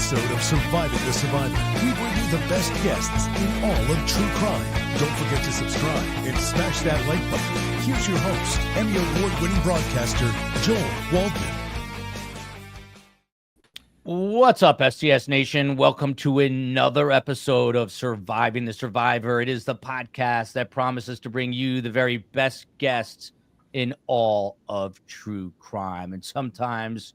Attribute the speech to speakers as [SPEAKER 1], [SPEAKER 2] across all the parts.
[SPEAKER 1] episode of Surviving the Survivor. We bring you the best guests in all of true crime. Don't forget to subscribe and smash that like button. Here's your host, Emmy Award-winning broadcaster, Joel Waldman.
[SPEAKER 2] What's up, STS Nation? Welcome to another episode of Surviving the Survivor. It is the podcast that promises to bring you the very best guests in all of true crime. And sometimes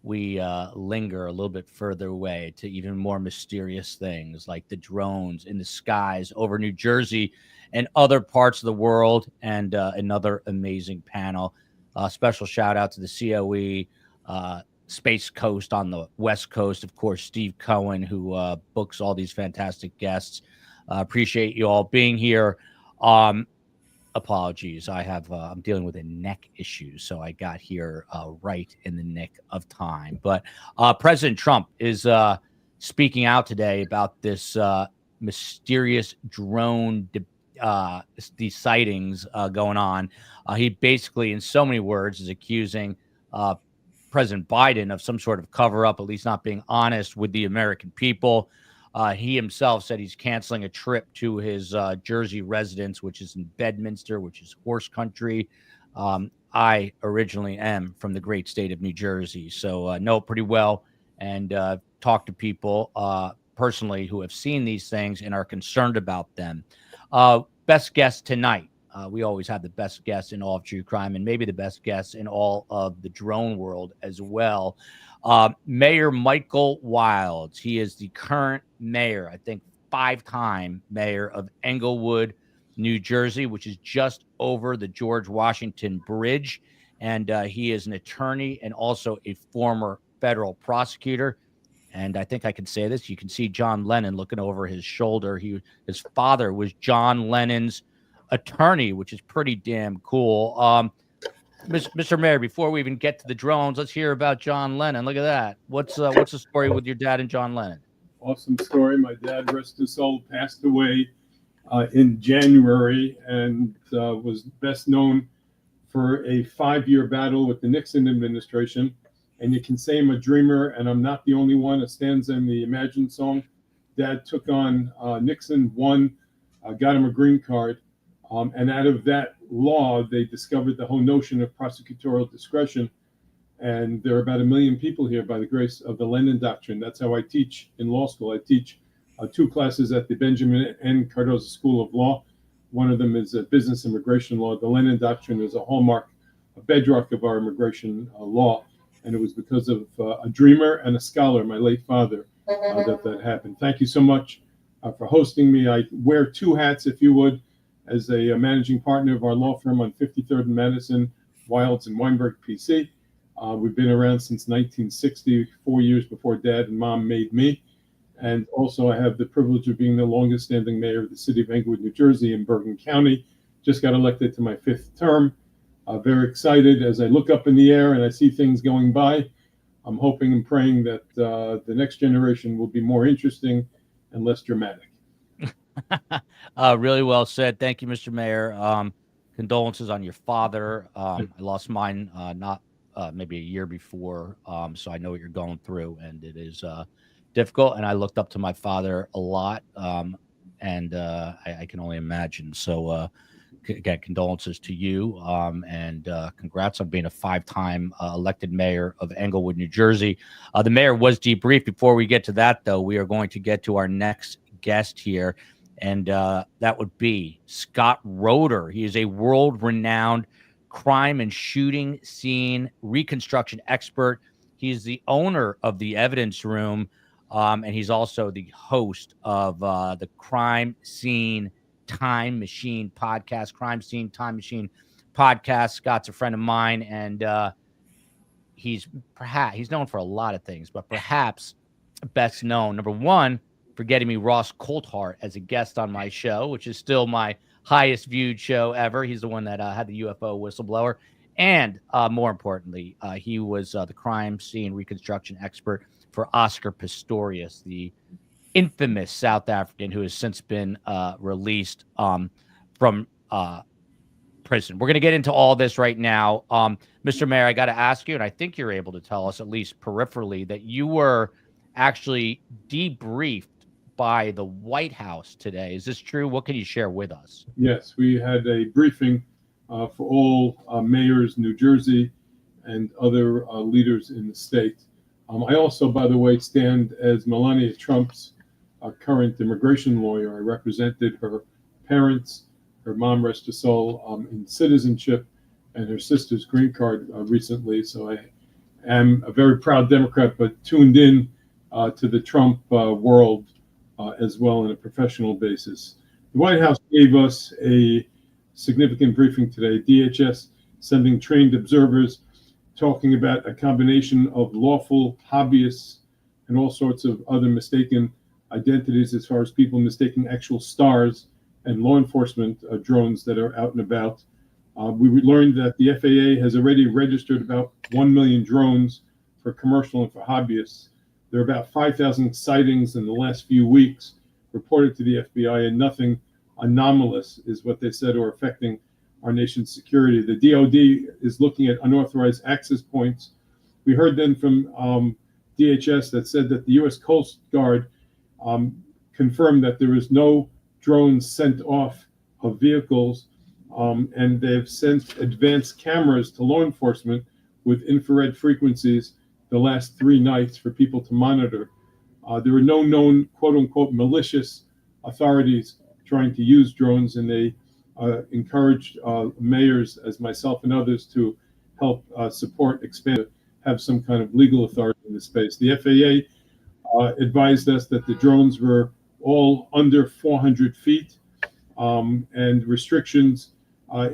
[SPEAKER 2] we linger a little bit further away to even more mysterious things like the drones in the skies over New Jersey and other parts of the world, and another amazing panel. Special shout out to the COE Space Coast on the West Coast, of course, Steve Cohen, who books all these fantastic guests. Appreciate you all being here. Apologies, I'm dealing with a neck issue, so I got here right in the nick of time. But President Trump is speaking out today about this mysterious drone, these sightings going on. He basically, in so many words, is accusing President Biden of some sort of cover-up, at least not being honest with the American people. He himself said he's canceling a trip to his Jersey residence, which is in Bedminster, which is horse country. I originally am from the great state of New Jersey, so know it pretty well, and talk to people personally who have seen these things and are concerned about them. Best guest tonight. We always have the best guests in all of true crime, and maybe the best guests in all of the drone world as well. Mayor Michael Wilds. He is the current mayor, I think 5-time mayor of Englewood, New Jersey, which is just over the George Washington Bridge. And he is an attorney and also a former federal prosecutor. And I think I can say this. You can see John Lennon looking over his shoulder. His father was John Lennon's attorney, which is pretty damn cool. Mr. Mayor, before we even get to the drones, let's hear about John Lennon. Look at that. What's the story with your dad and John Lennon?
[SPEAKER 3] Awesome story. My dad, rest his soul, passed away in January, and was best known for a 5-year battle with the Nixon administration. And you can say I'm a dreamer, and I'm not the only one. It stands in the Imagine song. Dad took on Nixon, won, got him a green card. And out of that law, they discovered the whole notion of prosecutorial discretion. And there are about 1 million people here by the grace of the Lennon Doctrine. That's how I teach in law school. I teach 2 classes at the Benjamin N. Cardozo School of Law. One of them is business immigration law. The Lennon Doctrine is a hallmark, a bedrock of our immigration law. And it was because of a dreamer and a scholar, my late father, that happened. Thank you so much for hosting me. I wear 2 hats, if you would, as a managing partner of our law firm on 53rd and Madison, Wilds and Weinberg, PC. We've been around since 1960, 4 years before Dad and Mom made me. And also I have the privilege of being the longest standing mayor of the city of Englewood, New Jersey in Bergen County. Just got elected to my 5th term. Very excited as I look up in the air and I see things going by. I'm hoping and praying that the next generation will be more interesting and less dramatic.
[SPEAKER 2] Really well said. Thank you, Mr. Mayor. Condolences on your father. I lost mine not maybe a year before, so I know what you're going through, and it is difficult. And I looked up to my father a lot, and I can only imagine. So again, condolences to you, and congrats on being a 5-time elected mayor of Englewood, New Jersey. The mayor was debriefed. Before we get to that, though, we are going to get to our next guest here. And that would be Scott Roeder. He is a world-renowned crime and shooting scene reconstruction expert. He's the owner of the Evidence Room, and he's also the host of the Crime Scene Time Machine podcast. Crime Scene Time Machine podcast. Scott's a friend of mine, and he's known for a lot of things, but perhaps best known, number one, for getting me Ross Coulthart as a guest on my show, which is still my highest viewed show ever. He's the one that had the UFO whistleblower. And more importantly, he was the crime scene reconstruction expert for Oscar Pistorius, the infamous South African who has since been released from prison. We're going to get into all this right now. Mr. Mayor, I got to ask you, and I think you're able to tell us, at least peripherally, that you were actually debriefed by the White House today. Is this true? What can you share with us?
[SPEAKER 3] Yes, we had a briefing for all mayors, New Jersey, and other leaders in the state. I also, by the way, stand as Melania Trump's current immigration lawyer. I represented her parents, her mom, rest her soul, in citizenship, and her sister's green card recently. So I am a very proud Democrat, but tuned in to the Trump world as well on a professional basis. The White House gave us a significant briefing today. DHS sending trained observers, talking about a combination of lawful hobbyists and all sorts of other mistaken identities as far as people mistaking actual stars and law enforcement drones that are out and about. We learned that the FAA has already registered about 1 million drones for commercial and for hobbyists. There are about 5,000 sightings in the last few weeks reported to the FBI, and nothing anomalous is what they said or affecting our nation's security. The DOD is looking at unauthorized access points. We heard then from DHS that said that the U.S. Coast Guard confirmed that there is no drones sent off of vehicles, and they've sent advanced cameras to law enforcement with infrared frequencies the last 3 nights for people to monitor. There are no known quote-unquote malicious authorities trying to use drones, and they encouraged mayors, as myself and others, to help support, expand, have some kind of legal authority in this space. The FAA advised us that the drones were all under 400 feet, and restrictions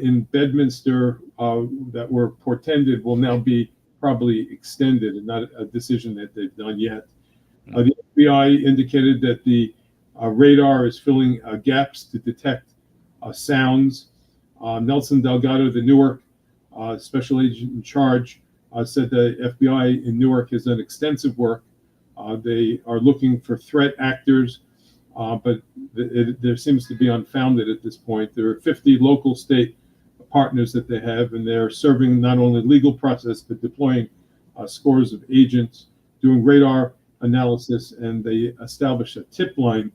[SPEAKER 3] in Bedminster that were portended will now be probably extended, and not a decision that they've done yet. The FBI indicated that the radar is filling gaps to detect sounds. Nelson Delgado, the Newark special agent in charge, said the FBI in Newark has done extensive work. They are looking for threat actors, but there seems to be unfounded at this point. There are 50 local state partners that they have, and they're serving not only legal process, but deploying scores of agents, doing radar analysis, and they established a tip line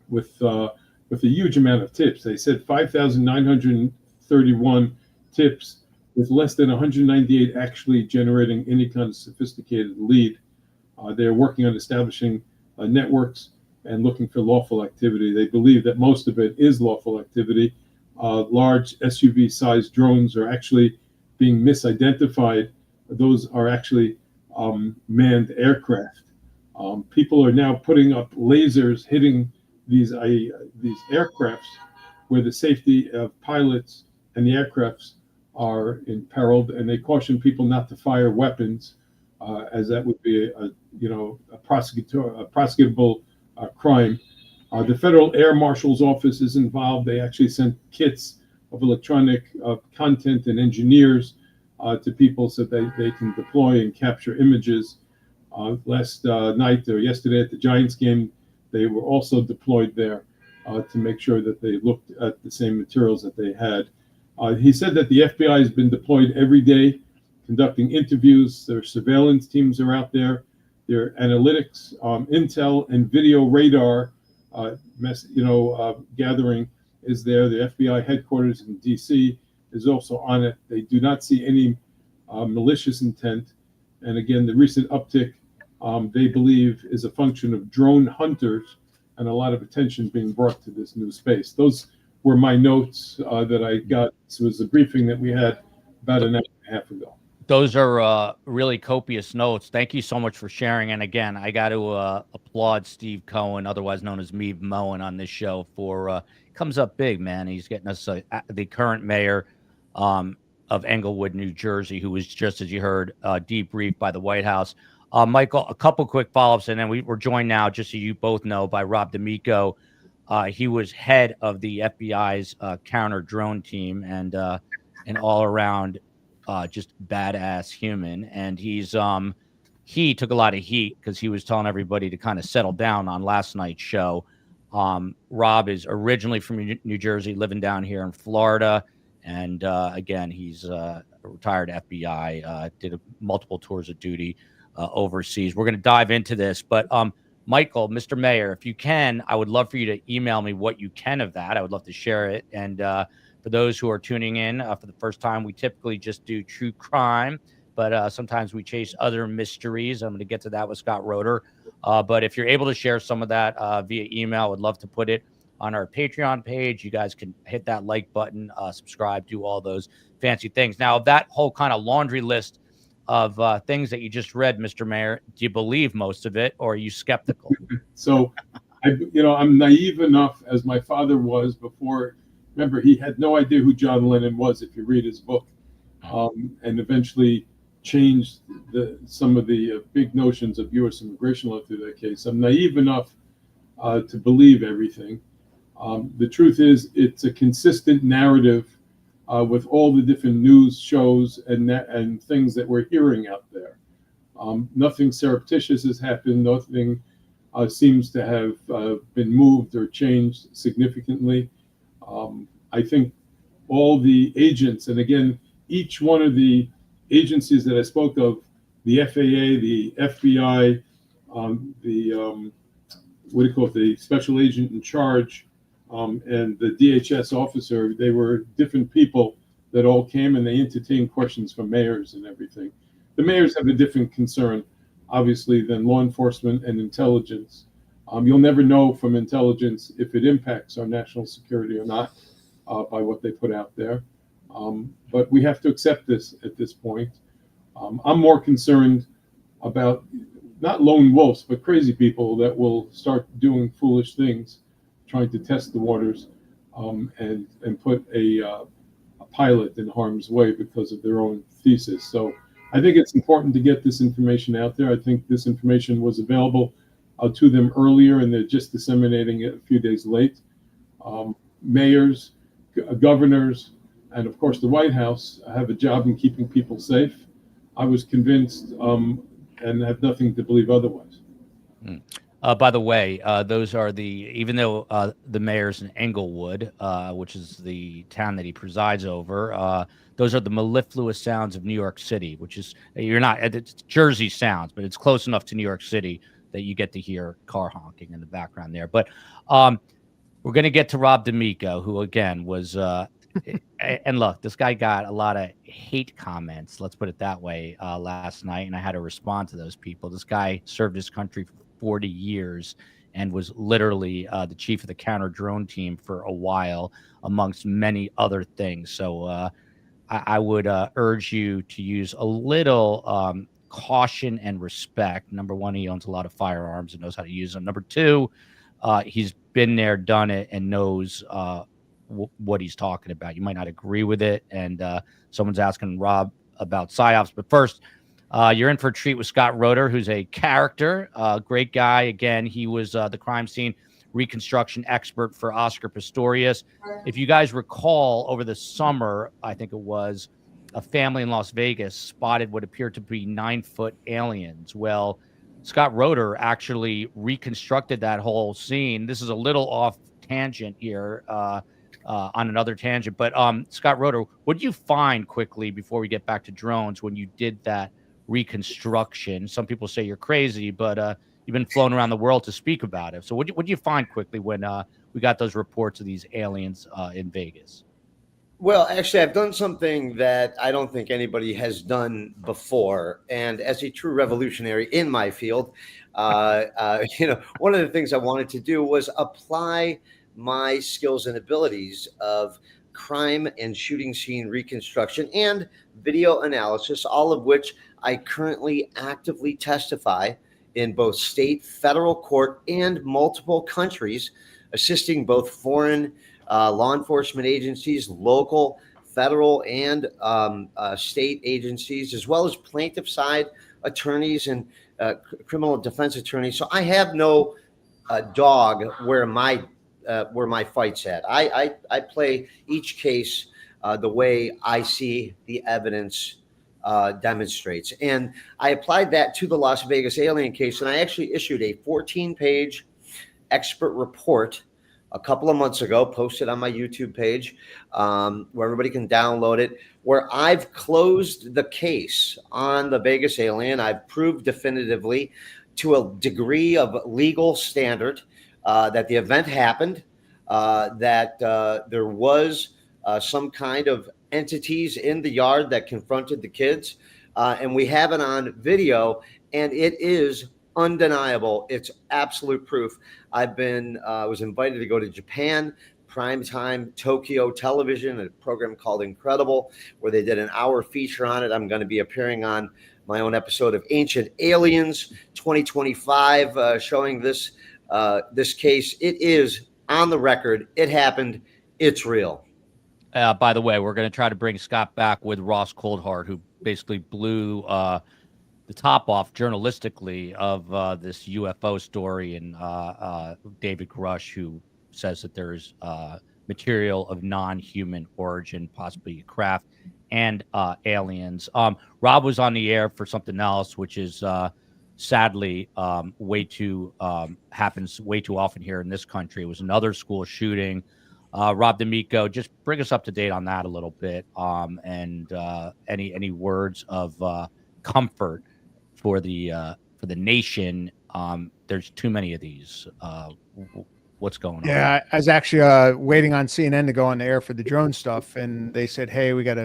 [SPEAKER 3] with a huge amount of tips. They said 5,931 tips, with less than 198 actually generating any kind of sophisticated lead. They're working on establishing networks and looking for lawful activity. They believe that most of it is lawful activity. Large SUV-sized drones are actually being misidentified. Those are actually manned aircraft. People are now putting up lasers hitting these aircrafts where the safety of pilots and the aircrafts are imperiled, and they caution people not to fire weapons, as that would be a prosecutable crime. The Federal Air Marshal's Office is involved. They actually sent kits of electronic content and engineers to people so that they can deploy and capture images. Last night or yesterday at the Giants game, they were also deployed there to make sure that they looked at the same materials that they had. He said that the FBI has been deployed every day, conducting interviews. Their surveillance teams are out there. Their analytics, intel, and video radar gathering is there. The FBI headquarters in D.C. is also on it. They do not see any malicious intent. And again, the recent uptick, they believe, is a function of drone hunters and a lot of attention being brought to this new space. Those were my notes that I got. This was a briefing that we had about an hour and a half ago.
[SPEAKER 2] Those are really copious notes. Thank you so much for sharing. And again, I got to applaud Steve Cohen, otherwise known as Meave Moen, on this show for comes up big, man. He's getting us the current mayor of Englewood, New Jersey, who was, just as you heard, debriefed by the White House. Michael, a couple quick follow-ups, and then we're joined now, just so you both know, by Rob D'Amico. He was head of the FBI's counter drone team, and an all-around just badass human. And he took a lot of heat because he was telling everybody to kind of settle down on last night's show. Rob is originally from New Jersey, living down here in Florida. And again, he's a retired FBI, did multiple tours of duty overseas. We're going to dive into this, but Michael, Mr. Mayor, if you can, I would love for you to email me what you can of that. I would love to share it. And for those who are tuning in for the first time, we typically just do true crime, but sometimes we chase other mysteries. I'm going to get to that with Scott Roeder. But if you're able to share some of that via email, I would love to put it on our Patreon page. You guys can hit that like button, subscribe, do all those fancy things. Now, that whole kind of laundry list of things that you just read, Mr. Mayor, do you believe most of it, or are you skeptical?
[SPEAKER 3] So, I'm naive enough, as my father was before. Remember, he had no idea who John Lennon was, if you read his book, and eventually changed some of the big notions of U.S. immigration law through that case. I'm naive enough to believe everything. The truth is, it's a consistent narrative with all the different news shows and things that we're hearing out there. Nothing surreptitious has happened. Nothing seems to have been moved or changed significantly. I think all the agents, and again, each one of the agencies that I spoke of, the FAA, the FBI, the special agent in charge, and the DHS officer, they were different people that all came and they entertained questions from mayors and everything. The mayors have a different concern, obviously, than law enforcement and intelligence. You'll never know from intelligence if it impacts our national security or not by what they put out there. But we have to accept this at this point. I'm more concerned about not lone wolves, but crazy people that will start doing foolish things, trying to test the waters and put a pilot in harm's way because of their own thesis. So I think it's important to get this information out there. I think this information was available to them earlier, and they're just disseminating it a few days late. Mayors, governors, and of course the White House have a job in keeping people safe. I was convinced and have nothing to believe otherwise.
[SPEAKER 2] By the way, those are even though the mayor's in Englewood, which is the town that he presides over, those are the mellifluous sounds of New York City, which is, it's Jersey sounds, but it's close enough to New York City that you get to hear car honking in the background there. But we're going to get to Rob D'Amico, who again was, and look, this guy got a lot of hate comments, let's put it that way, last night, and I had to respond to those people. This guy served his country for 40 years and was literally the chief of the counter drone team for a while, amongst many other things. So I would urge you to use a little caution and respect. Number one, he owns a lot of firearms and knows how to use them. Number two, he's been there, done it, and knows what he's talking about. You might not agree with it, and someone's asking Rob about PSYOPs. But first, you're in for a treat with Scott Roeder, who's a character, great guy. Again, he was the crime scene reconstruction expert for Oscar Pistorius. If you guys recall, over the summer, I think it was, a family in Las Vegas spotted what appeared to be 9-foot aliens. Well, Scott Roeder actually reconstructed that whole scene. This is a little off tangent here, on another tangent, but Scott Roeder, what did you find quickly before we get back to drones when you did that reconstruction? Some people say you're crazy, but you've been flown around the world to speak about it. So what did you find quickly when we got those reports of these aliens in Vegas?
[SPEAKER 4] Well, actually, I've done something that I don't think anybody has done before. And as a true revolutionary in my field, one of the things I wanted to do was apply my skills and abilities of crime and shooting scene reconstruction and video analysis, all of which I currently actively testify in both state, federal court, and multiple countries, assisting both foreign law enforcement agencies, local, federal, and state agencies, as well as plaintiff side attorneys and criminal defense attorneys. So I have no dog where my fight's at. I play each case the way I see the evidence demonstrates. And I applied that to the Las Vegas alien case, and I actually issued a 14-page expert report a couple of months ago, posted on my YouTube page, where everybody can download it, where I've closed the case on the Vegas alien. I've proved definitively to a degree of legal standard that the event happened, that there was some kind of entities in the yard that confronted the kids. And we have it on video, and it is undeniable. It's absolute proof. I was invited to go to Japan, primetime Tokyo television, a program called Incredible, where they did an hour feature on it. I'm going to be appearing on my own episode of Ancient Aliens 2025, showing this case. It is on the record. It happened. It's real.
[SPEAKER 2] By the way, we're going to try to bring Scott back with Ross Coldhart, who basically blew the top off journalistically of this UFO story, and David Grush, who says that there's material of non-human origin, possibly a craft, and aliens. Rob was on the air for something else, which is sadly happens way too often here in this country. It was another school shooting. Rob D'Amico, just bring us up to date on that a little bit, and any words of comfort for the nation. There's too many of these. What's going on?
[SPEAKER 5] Yeah, I was actually waiting on CNN to go on the air for the drone stuff, and they said, "Hey, we got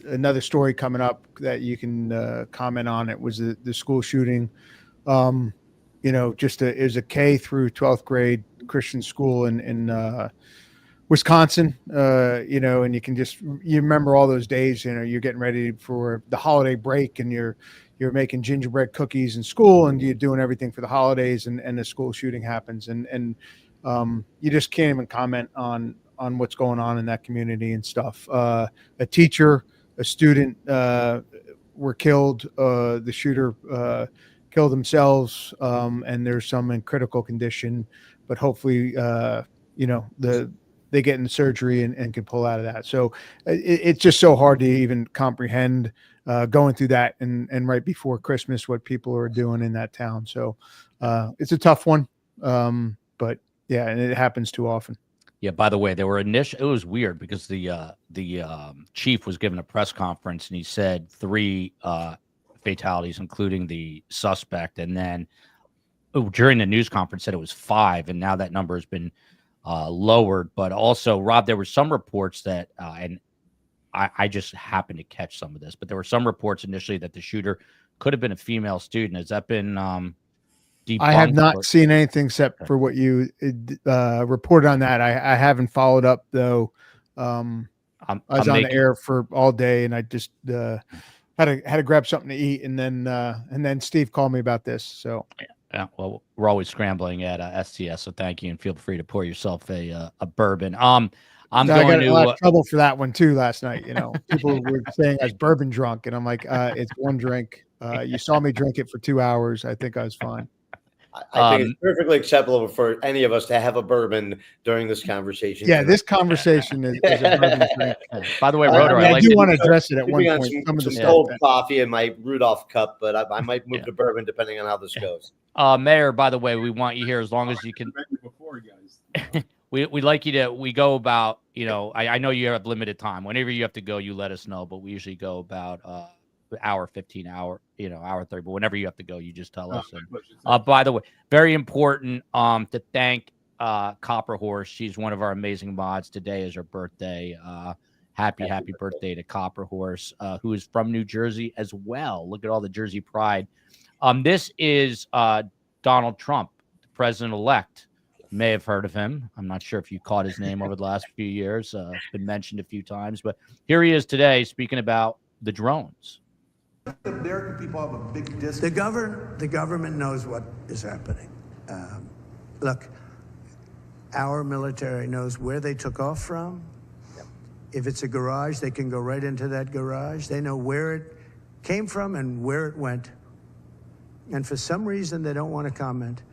[SPEAKER 5] another story coming up that you can comment on." It was the school shooting. It was a K through 12th grade Christian school in Wisconsin. And you remember all those days. You're getting ready for the holiday break, and you're making gingerbread cookies in school, and you're doing everything for the holidays, and the school shooting happens, and you just can't even comment on what's going on in that community and stuff. A teacher, a student were killed. The shooter killed themselves, and there's some in critical condition, but hopefully, they get in surgery and can pull out of that. So it's just so hard to even comprehend going through that and right before Christmas, what people are doing in that town. So it's a tough one. But yeah, and it happens too often.
[SPEAKER 2] Yeah. By the way, it was weird because the chief was given a press conference, and he said 3 fatalities, including the suspect. And then during the news conference said it was 5. And now that number has been lowered. But also, Rob, there were some reports that, and I just happened to catch some of this, but there were some reports initially that the shooter could have been a female student. Has that been debunked?
[SPEAKER 5] I have not seen anything except for what you reported on that. I haven't followed up, though. I was on the air for all day, and I just had to grab something to eat, and then Steve called me about this. So
[SPEAKER 2] yeah, well, we're always scrambling at STS, so thank you, and feel free to pour yourself a bourbon. I got
[SPEAKER 5] a lot of trouble for that one too last night. People were saying I was bourbon drunk, and I'm like, it's one drink. You saw me drink it for 2 hours. I think I was fine.
[SPEAKER 4] I think it's perfectly acceptable for any of us to have a bourbon during this conversation.
[SPEAKER 5] Yeah, this conversation is a bourbon drink.
[SPEAKER 2] By the way, Rotor,
[SPEAKER 5] I do want to address it at one point.
[SPEAKER 4] Some of the cold coffee in my Rudolph cup, but I might move to bourbon depending on how this goes.
[SPEAKER 2] Mayor, by the way, we want you here as long as you can.
[SPEAKER 3] Before, guys.
[SPEAKER 2] We'd like you to. We go about. I know you have limited time. Whenever you have to go, you let us know. But we usually go about hour 15, hour 30. But whenever you have to go, you just tell us. And, by the way, very important to thank Copper Horse. She's one of our amazing mods. Today is her birthday. Happy birthday to Copper Horse, who is from New Jersey as well. Look at all the Jersey pride. This is Donald Trump, the president-elect. May have heard of him. I'm not sure if you caught his name over the last few years. It's been mentioned a few times, but here he is today speaking about the drones.
[SPEAKER 6] The American people have a big disconnect.
[SPEAKER 7] The government knows what is happening. Look, our military knows where they took off from. If it's a garage, they can go right into that garage. They know where it came from and where it went. And for some reason, they don't want to comment.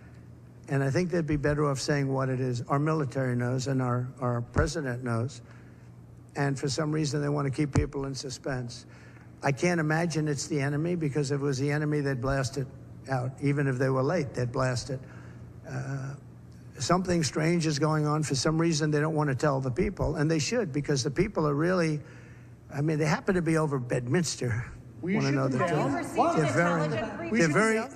[SPEAKER 7] And I think they'd be better off saying what it is. Our military knows, and our president knows. And for some reason, they want to keep people in suspense. I can't imagine it's the enemy, because if it was the enemy, they'd blast it out. Even if they were late, they'd blast it. something strange is going on. For some reason, they don't want to tell the people, and they should, because the people are really, I mean, they happen to be over Bedminster. Want to know the truth?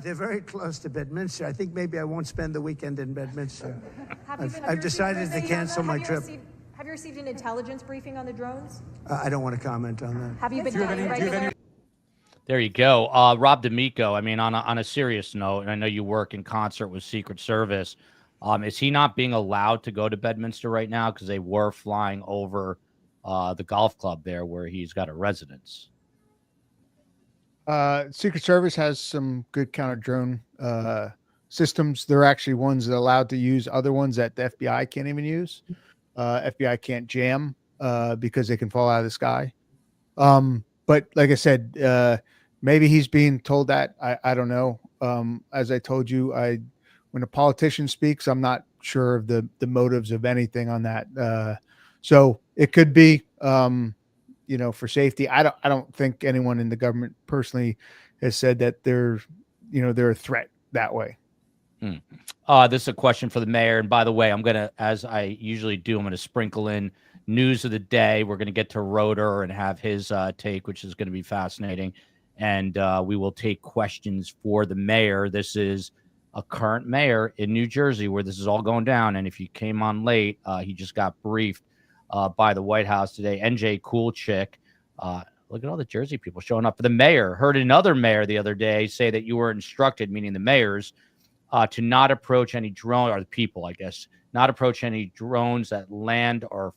[SPEAKER 7] They're very close to Bedminster. I think maybe I won't spend the weekend in Bedminster. I've decided to cancel my trip.
[SPEAKER 8] Have you received an intelligence briefing on the drones?
[SPEAKER 7] I don't want to comment on that.
[SPEAKER 8] Have you been getting regular?
[SPEAKER 2] There you go. Rob D'Amico, I mean, on a serious note, and I know you work in concert with Secret Service, is he not being allowed to go to Bedminster right now because they were flying over the golf club there where he's got a residence?
[SPEAKER 5] Secret Service has some good counter drone systems. They're actually ones that are allowed to use other ones that the FBI can't even use. FBI can't jam because they can fall out of the sky. But like I said, maybe he's being told that. I don't know. As I told you, when a politician speaks, I'm not sure of the motives of anything on that. So it could be, for safety. I don't think anyone in the government personally has said that they're a threat that way.
[SPEAKER 2] This is a question for the mayor. And by the way, I'm going to, as I usually do, I'm going to sprinkle in news of the day. We're going to get to Rotor and have his take, which is going to be fascinating. And we will take questions for the mayor. This is a current mayor in New Jersey where this is all going down. And if you came on late, he just got briefed by the White House today. NJ Coolchick, look at all the Jersey people showing up for the mayor. Heard another mayor the other day say that you were instructed, meaning the mayors, to not approach any drone, or the people, I guess, not approach any drones that land or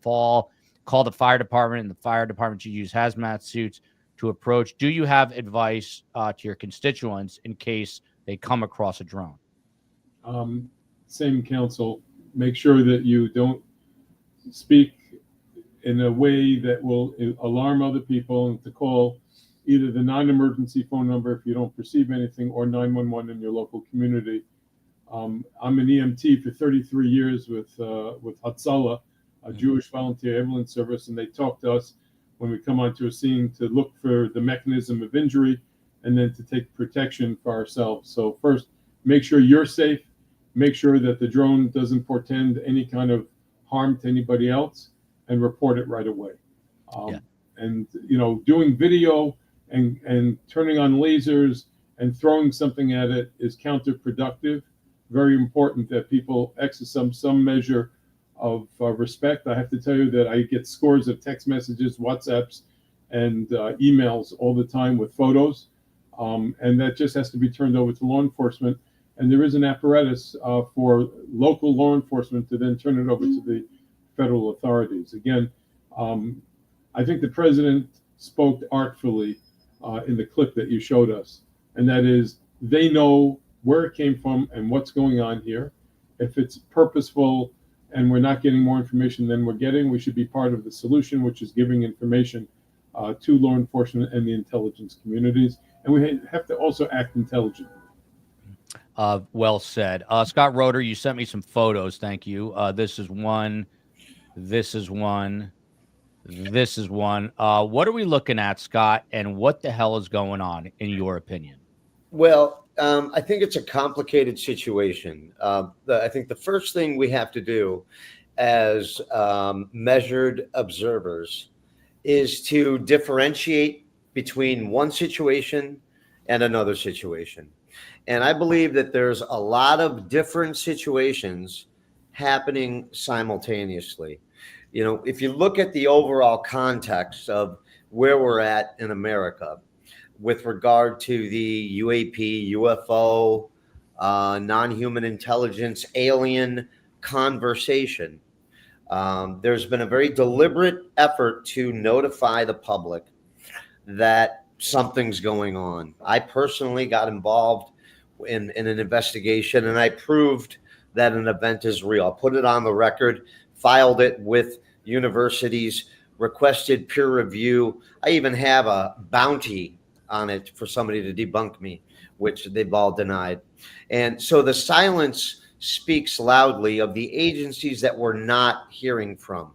[SPEAKER 2] fall. Call the fire department, and the fire department should use hazmat suits to approach. Do you have advice to your constituents in case they come across a drone?
[SPEAKER 3] Same counsel. Make sure that you don't speak in a way that will alarm other people, and to call either the non-emergency phone number if you don't perceive anything, or 911 in your local community. I'm an EMT for 33 years with Hatzalah, a Jewish volunteer ambulance service, and they talk to us when we come onto a scene to look for the mechanism of injury and then to take protection for ourselves. So first, make sure you're safe. Make sure that the drone doesn't portend any kind of harm to anybody else, and report it right away. And doing video and turning on lasers and throwing something at it is counterproductive. Very important that people exercise some measure of respect. I have to tell you that I get scores of text messages, WhatsApps, and emails all the time with photos, and that just has to be turned over to law enforcement. And there is an apparatus for local law enforcement to then turn it over to the federal authorities. Again, I think the president spoke artfully in the clip that you showed us, and that is, they know where it came from and what's going on here. If it's purposeful and we're not getting more information than we're getting, we should be part of the solution, which is giving information to law enforcement and the intelligence communities. And we have to also act intelligently.
[SPEAKER 2] Well said. Scott Roeder, you sent me some photos. Thank you. This is one. This is one. This is one. What are we looking at, Scott? And what the hell is going on, in your opinion?
[SPEAKER 4] Well, I think it's a complicated situation. I think the first thing we have to do as measured observers is to differentiate between one situation and another situation. And I believe that there's a lot of different situations happening simultaneously. If you look at the overall context of where we're at in America with regard to the UAP, UFO, non-human intelligence, alien conversation, there's been a very deliberate effort to notify the public that something's going on. I personally got involved in an investigation, and I proved that an event is real. Put it on the record, filed it with universities, requested peer review. I even have a bounty on it for somebody to debunk me, which they've all denied. And so the silence speaks loudly of the agencies that we're not hearing from.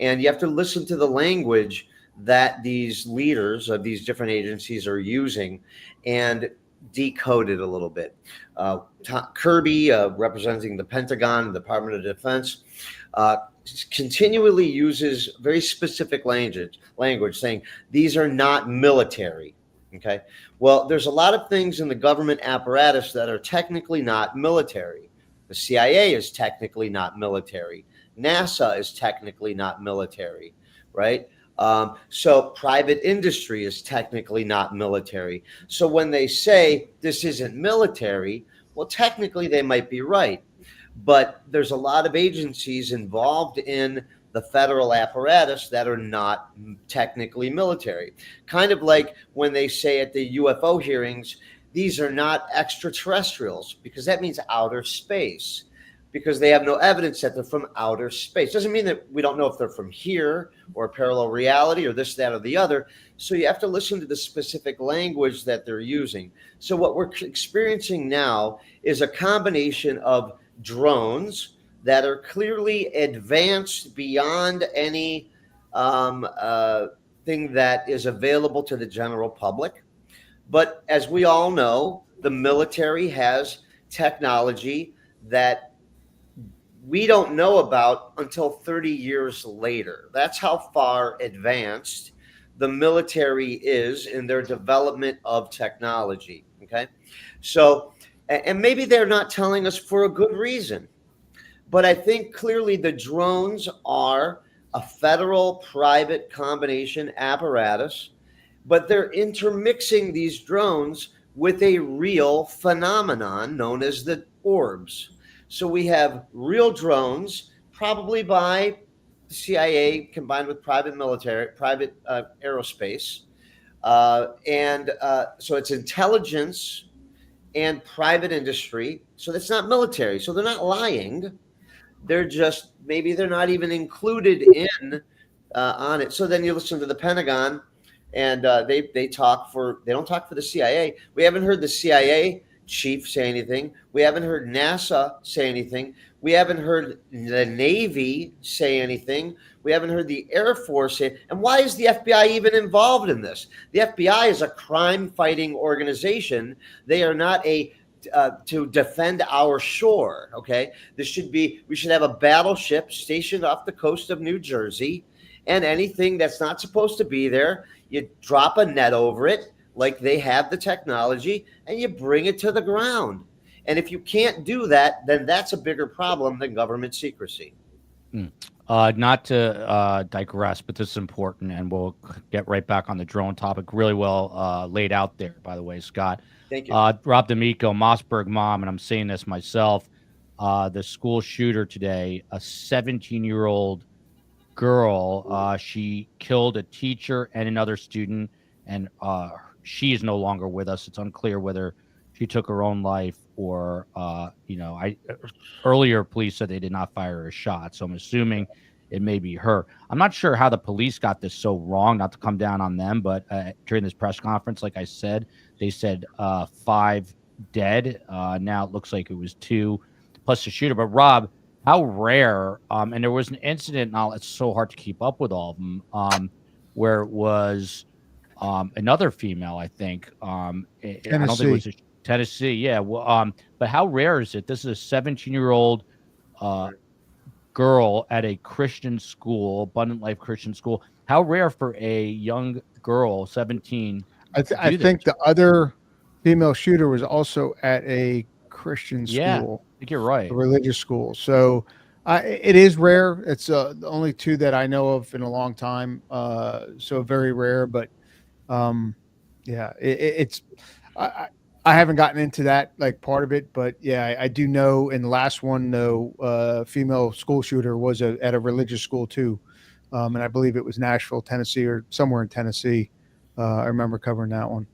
[SPEAKER 4] And you have to listen to the language that these leaders of these different agencies are using. And decode it a little bit. Kirby, representing the Pentagon, the Department of Defense, continually uses very specific language saying these are not military. Okay. Well, there's a lot of things in the government apparatus that are technically not military. The CIA is technically not military. NASA is technically not military, right? So private industry is technically not military. So when they say this isn't military, well, technically they might be right. But there's a lot of agencies involved in the federal apparatus that are not technically military. Kind of like when they say at the UFO hearings, these are not extraterrestrials, because that means outer space, because they have no evidence that they're from outer space. Doesn't mean that we don't know if they're from here or parallel reality or this, that, or the other. So you have to listen to the specific language that they're using. So what we're experiencing now is a combination of drones that are clearly advanced beyond any thing that is available to the general public. But as we all know, the military has technology that we don't know about until 30 years later. That's how far advanced the military is in their development of technology. Okay. So, and maybe they're not telling us for a good reason, but I think clearly the drones are a federal private combination apparatus, but they're intermixing these drones with a real phenomenon known as the orbs. So we have real drones, probably by the CIA combined with private military, private aerospace. So it's intelligence and private industry. So that's not military. So they're not lying. They're just, maybe they're not even included in on it. So then you listen to the Pentagon, and they don't talk for the CIA. We haven't heard the CIA chief say anything. We haven't heard NASA say anything. We haven't heard the Navy say anything. We haven't heard the Air Force say. And why is the FBI even involved in this? The FBI is a crime-fighting organization. They are not to defend our shore. Okay, we should have a battleship stationed off the coast of New Jersey, and anything that's not supposed to be there, you drop a net over it, like they have the technology, and you bring it to the ground. And if you can't do that, then that's a bigger problem than government secrecy.
[SPEAKER 2] Not to digress, but this is important, and we'll get right back on the drone topic. Really well laid out there, by the way, Scott.
[SPEAKER 4] Thank you.
[SPEAKER 2] Rob D'Amico, Mossberg mom, and I'm seeing this myself. The school shooter today, a 17-year-old girl, she killed a teacher and another student, and she is no longer with us. It's unclear whether she took her own life or, earlier police said they did not fire a shot. So I'm assuming it may be her. I'm not sure how the police got this so wrong, not to come down on them, but during this press conference, like I said, they said 5 dead. Now it looks like it was 2 plus the shooter. But Rob, how rare, and there was an incident, now it's so hard to keep up with all of them, where it was another female, I think. I don't think it was Tennessee. Yeah. Well, but how rare is it? This is a 17-year-old girl at a Christian school, Abundant Life Christian school. How rare for a young girl, 17.
[SPEAKER 5] I think the other female shooter was also at a Christian school.
[SPEAKER 2] Yeah, I think you're right.
[SPEAKER 5] A religious school. So it is rare. It's the only 2 that I know of in a long time. So very rare, but yeah, it's I haven't gotten into that like part of it, but yeah, I do know. In the last one, though, female school shooter was at a religious school too, and I believe it was Nashville, Tennessee, or somewhere in Tennessee. I remember covering that one.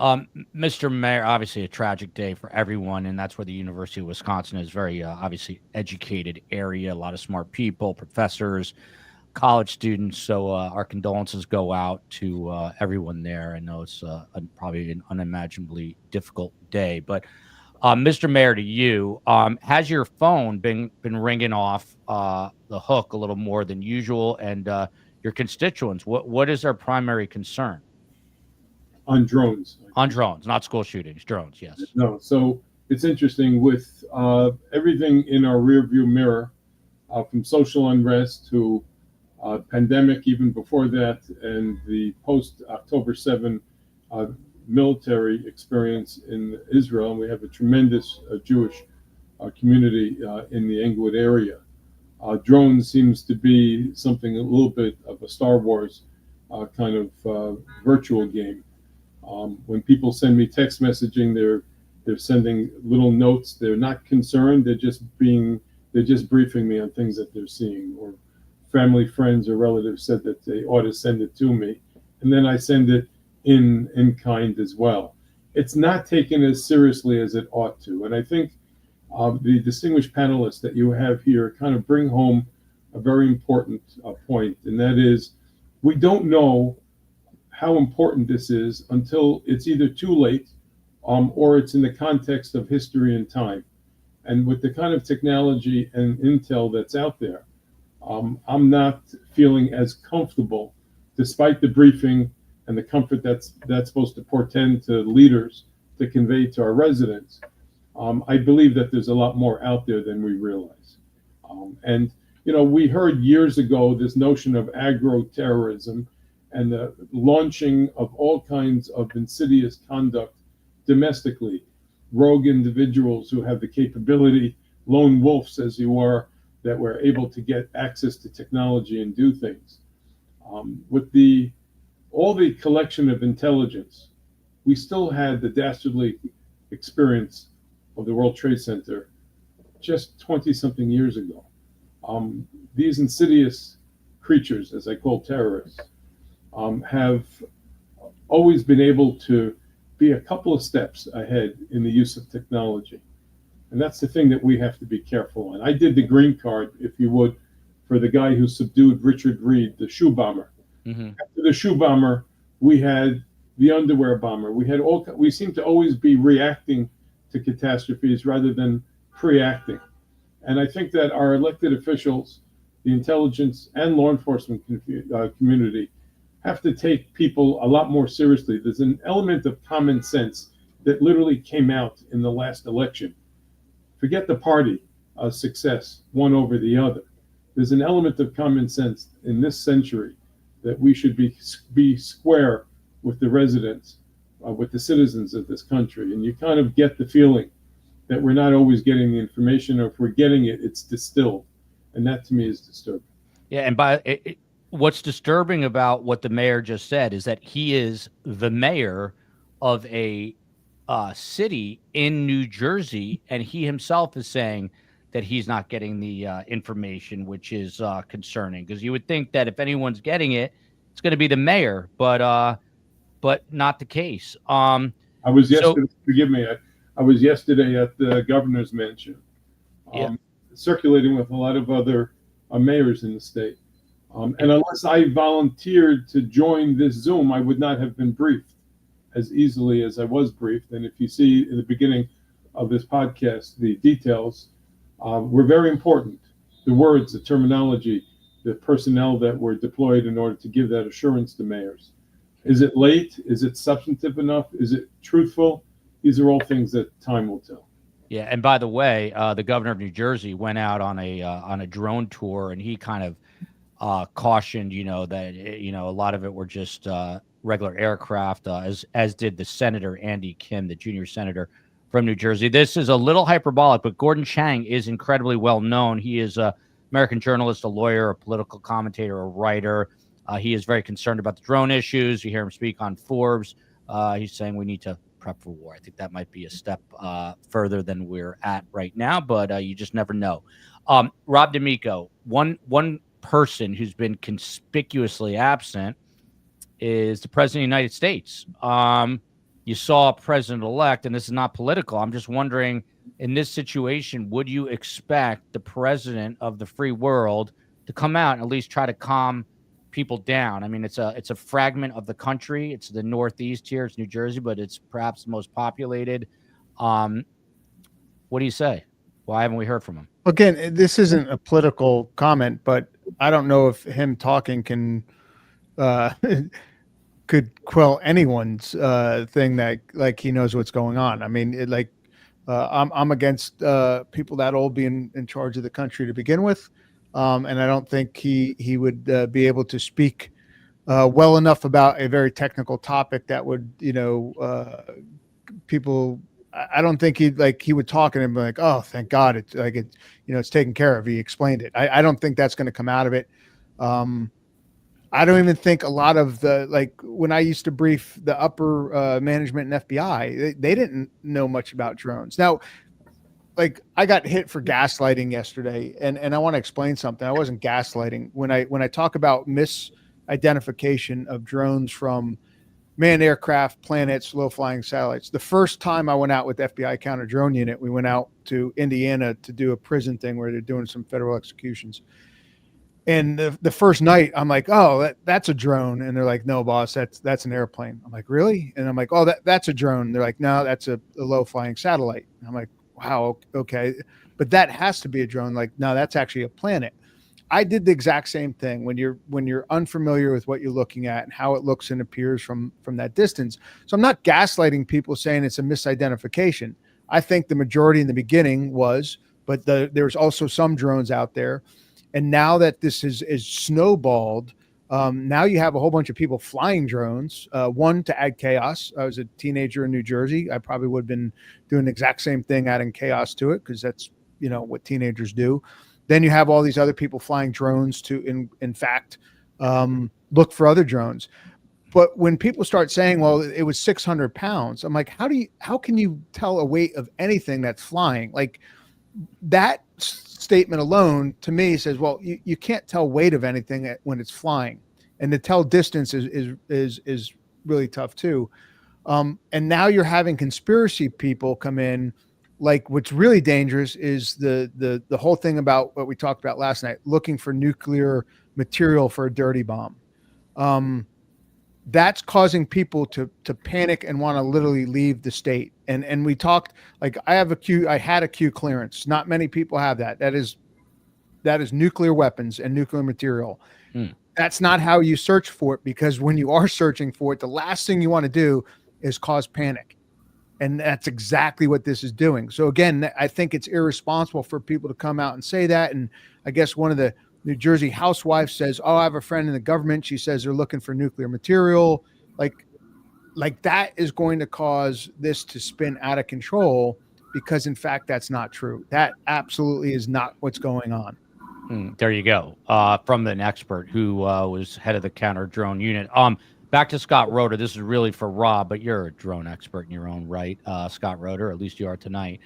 [SPEAKER 2] Mr. Mayor, obviously a tragic day for everyone, and that's where the University of Wisconsin is. Very obviously educated area, a lot of smart people, professors, college students. So our condolences go out to everyone there. I know it's probably an unimaginably difficult day, but Mr. Mayor, to you, has your phone been ringing off the hook a little more than usual? And your constituents, what is their primary concern?
[SPEAKER 3] on drones.
[SPEAKER 2] On drones, not school shootings, drones. Yes.
[SPEAKER 3] No, so it's interesting with everything in our rearview mirror, from social unrest to pandemic, even before that, and the post-October 7 military experience in Israel. And we have a tremendous Jewish community in the Englewood area. Drones seems to be something a little bit of a Star Wars kind of virtual game. When people send me text messaging, they're sending little notes. They're not concerned. They're just briefing me on things that they're seeing, or family, friends, or relatives said that they ought to send it to me, and then I send it in kind as well. It's not taken as seriously as it ought to, and I think the distinguished panelists that you have here kind of bring home a very important point, and that is, we don't know how important this is until it's either too late or it's in the context of history and time. And with the kind of technology and intel that's out there, I'm not feeling as comfortable, despite the briefing and the comfort that's supposed to portend to leaders to convey to our residents. I believe that there's a lot more out there than we realize. And, you know, we heard years ago this notion of agro-terrorism and the launching of all kinds of insidious conduct domestically, rogue individuals who have the capability, lone wolves as you are, that were able to get access to technology and do things. With all the collection of intelligence, we still had the dastardly experience of the World Trade Center just 20-something years ago. These insidious creatures, as I call terrorists, have always been able to be a couple of steps ahead in the use of technology. And that's the thing that we have to be careful on. I did the green card, if you would, for the guy who subdued Richard Reed, the shoe bomber. Mm-hmm. After the shoe bomber, we had the underwear bomber. We seem to always be reacting to catastrophes rather than pre-acting. And I think that our elected officials, the intelligence and law enforcement community, have to take people a lot more seriously. There's an element of common sense that literally came out in the last election. Forget the party success, one over the other. There's an element of common sense in this century that we should be square with the residents, with the citizens of this country. And you kind of get the feeling that we're not always getting the information, or if we're getting it, it's distilled. And that to me is disturbing.
[SPEAKER 2] Yeah, and what's disturbing about what the mayor just said is that he is the mayor of a city in New Jersey, and he himself is saying that he's not getting the information, which is concerning, because you would think that if anyone's getting it, it's going to be the mayor, but not the case.
[SPEAKER 3] I was yesterday. Forgive me. I was yesterday at the governor's mansion, circulating with a lot of other mayors in the state. And unless I volunteered to join this Zoom, I would not have been briefed as easily as I was briefed. And if you see in the beginning of this podcast, the details were very important. The words, the terminology, the personnel that were deployed in order to give that assurance to mayors. Is it late? Is it substantive enough? Is it truthful? These are all things that time will tell.
[SPEAKER 2] Yeah, and by the way, the governor of New Jersey went out on a drone tour, and he kind of cautioned, that a lot of it were just regular aircraft, as did the Senator Andy Kim, the junior senator from New Jersey. This is a little hyperbolic, but Gordon Chang is incredibly well known. He is an American journalist, a lawyer, a political commentator, a writer. He is very concerned about the drone issues. You hear him speak on Forbes. He's saying we need to prep for war. I think that might be a step further than we're at right now, but you just never know. Rob D'Amico, one person who's been conspicuously absent is the president of the United States. You saw president-elect, and this is not political. I'm just wondering, in this situation, would you expect the president of the free world to come out and at least try to calm people down? I mean, it's a fragment of the country. It's the Northeast here. It's New Jersey, but it's perhaps the most populated. What do you say? Why haven't we heard from him?
[SPEAKER 5] Again, this isn't a political comment, but I don't know if him talking can could quell anyone's thing that like he knows what's going on. I mean, I'm against people that old being in charge of the country to begin with, and I don't think he would be able to speak well enough about a very technical topic that would people. I don't think he would talk and be like, oh, thank God it's like it's taken care of. He explained it. I don't think that's going to come out of it. I don't even think a lot of when I used to brief the upper management and FBI, they didn't know much about drones. Now, like I got hit for gaslighting yesterday, and I want to explain something. I wasn't gaslighting when I talk about misidentification of drones from manned aircraft, planets, low-flying satellites. The first time I went out with the FBI counter drone unit, we went out to Indiana to do a prison thing where they're doing some federal executions. And the first night, I'm like, oh, that's a drone. And they're like, no, boss, that's an airplane. I'm like, really? And I'm like, oh, that's a drone. They're like, no, that's a low-flying satellite. And I'm like, wow, okay. But that has to be a drone. Like, no, that's actually a planet. I did the exact same thing when you're unfamiliar with what you're looking at and how it looks and appears from that distance. So I'm not gaslighting people saying it's a misidentification. I think the majority in the beginning was, but there's also some drones out there. And now that this is snowballed, now you have a whole bunch of people flying drones. One, to add chaos. I was a teenager in New Jersey. I probably would have been doing the exact same thing, adding chaos to it, because that's what teenagers do. Then you have all these other people flying drones to, in fact, look for other drones. But when people start saying, well, it was 600 pounds, I'm like, how can you tell a weight of anything that's flying? Like that statement alone to me says, well, you can't tell weight of anything when it's flying, and to tell distance is really tough too. And now you're having conspiracy people come in. Like what's really dangerous is the whole thing about what we talked about last night, looking for nuclear material for a dirty bomb. That's causing people to panic and want to literally leave the state. And we talked, like I had a Q clearance. Not many people have that. That is nuclear weapons and nuclear material. That's not how you search for it, because when you are searching for it, the last thing you want to do is cause panic. And that's exactly what this is doing. So again, I think it's irresponsible for people to come out and say that. And I guess one of the New Jersey housewives says, oh, I have a friend in the government. She says they're looking for nuclear material. Like that is going to cause this to spin out of control, because in fact, that's not true. That absolutely is not what's going on.
[SPEAKER 2] There you go. From an expert who was head of the counter drone unit. Back to Scott Roeder. This is really for Rob, but you're a drone expert in your own right, Scott Roeder. At least you are tonight.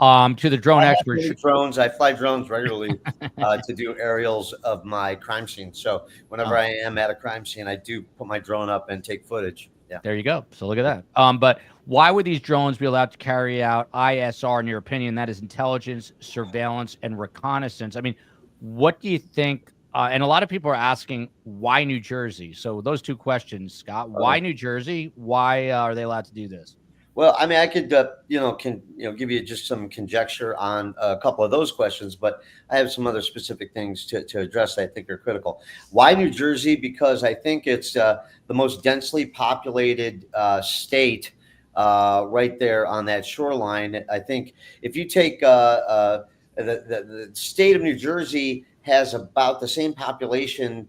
[SPEAKER 2] To the drone expert.
[SPEAKER 4] Drones. I fly drones regularly to do aerials of my crime scene. So whenever I am at a crime scene, I do put my drone up and take footage. Yeah.
[SPEAKER 2] There you go. So look at that. But why would these drones be allowed to carry out ISR, in your opinion? That is intelligence, surveillance, and reconnaissance. I mean, what do you think? And a lot of people are asking, why New Jersey? So those two questions, Scott. Why New Jersey? Why are they allowed to do this?
[SPEAKER 4] Well, I mean, I could, give you just some conjecture on a couple of those questions, but I have some other specific things to address that I think are critical. Why New Jersey? Because I think it's the most densely populated state right there on that shoreline. I think if you take the state of New Jersey has about the same population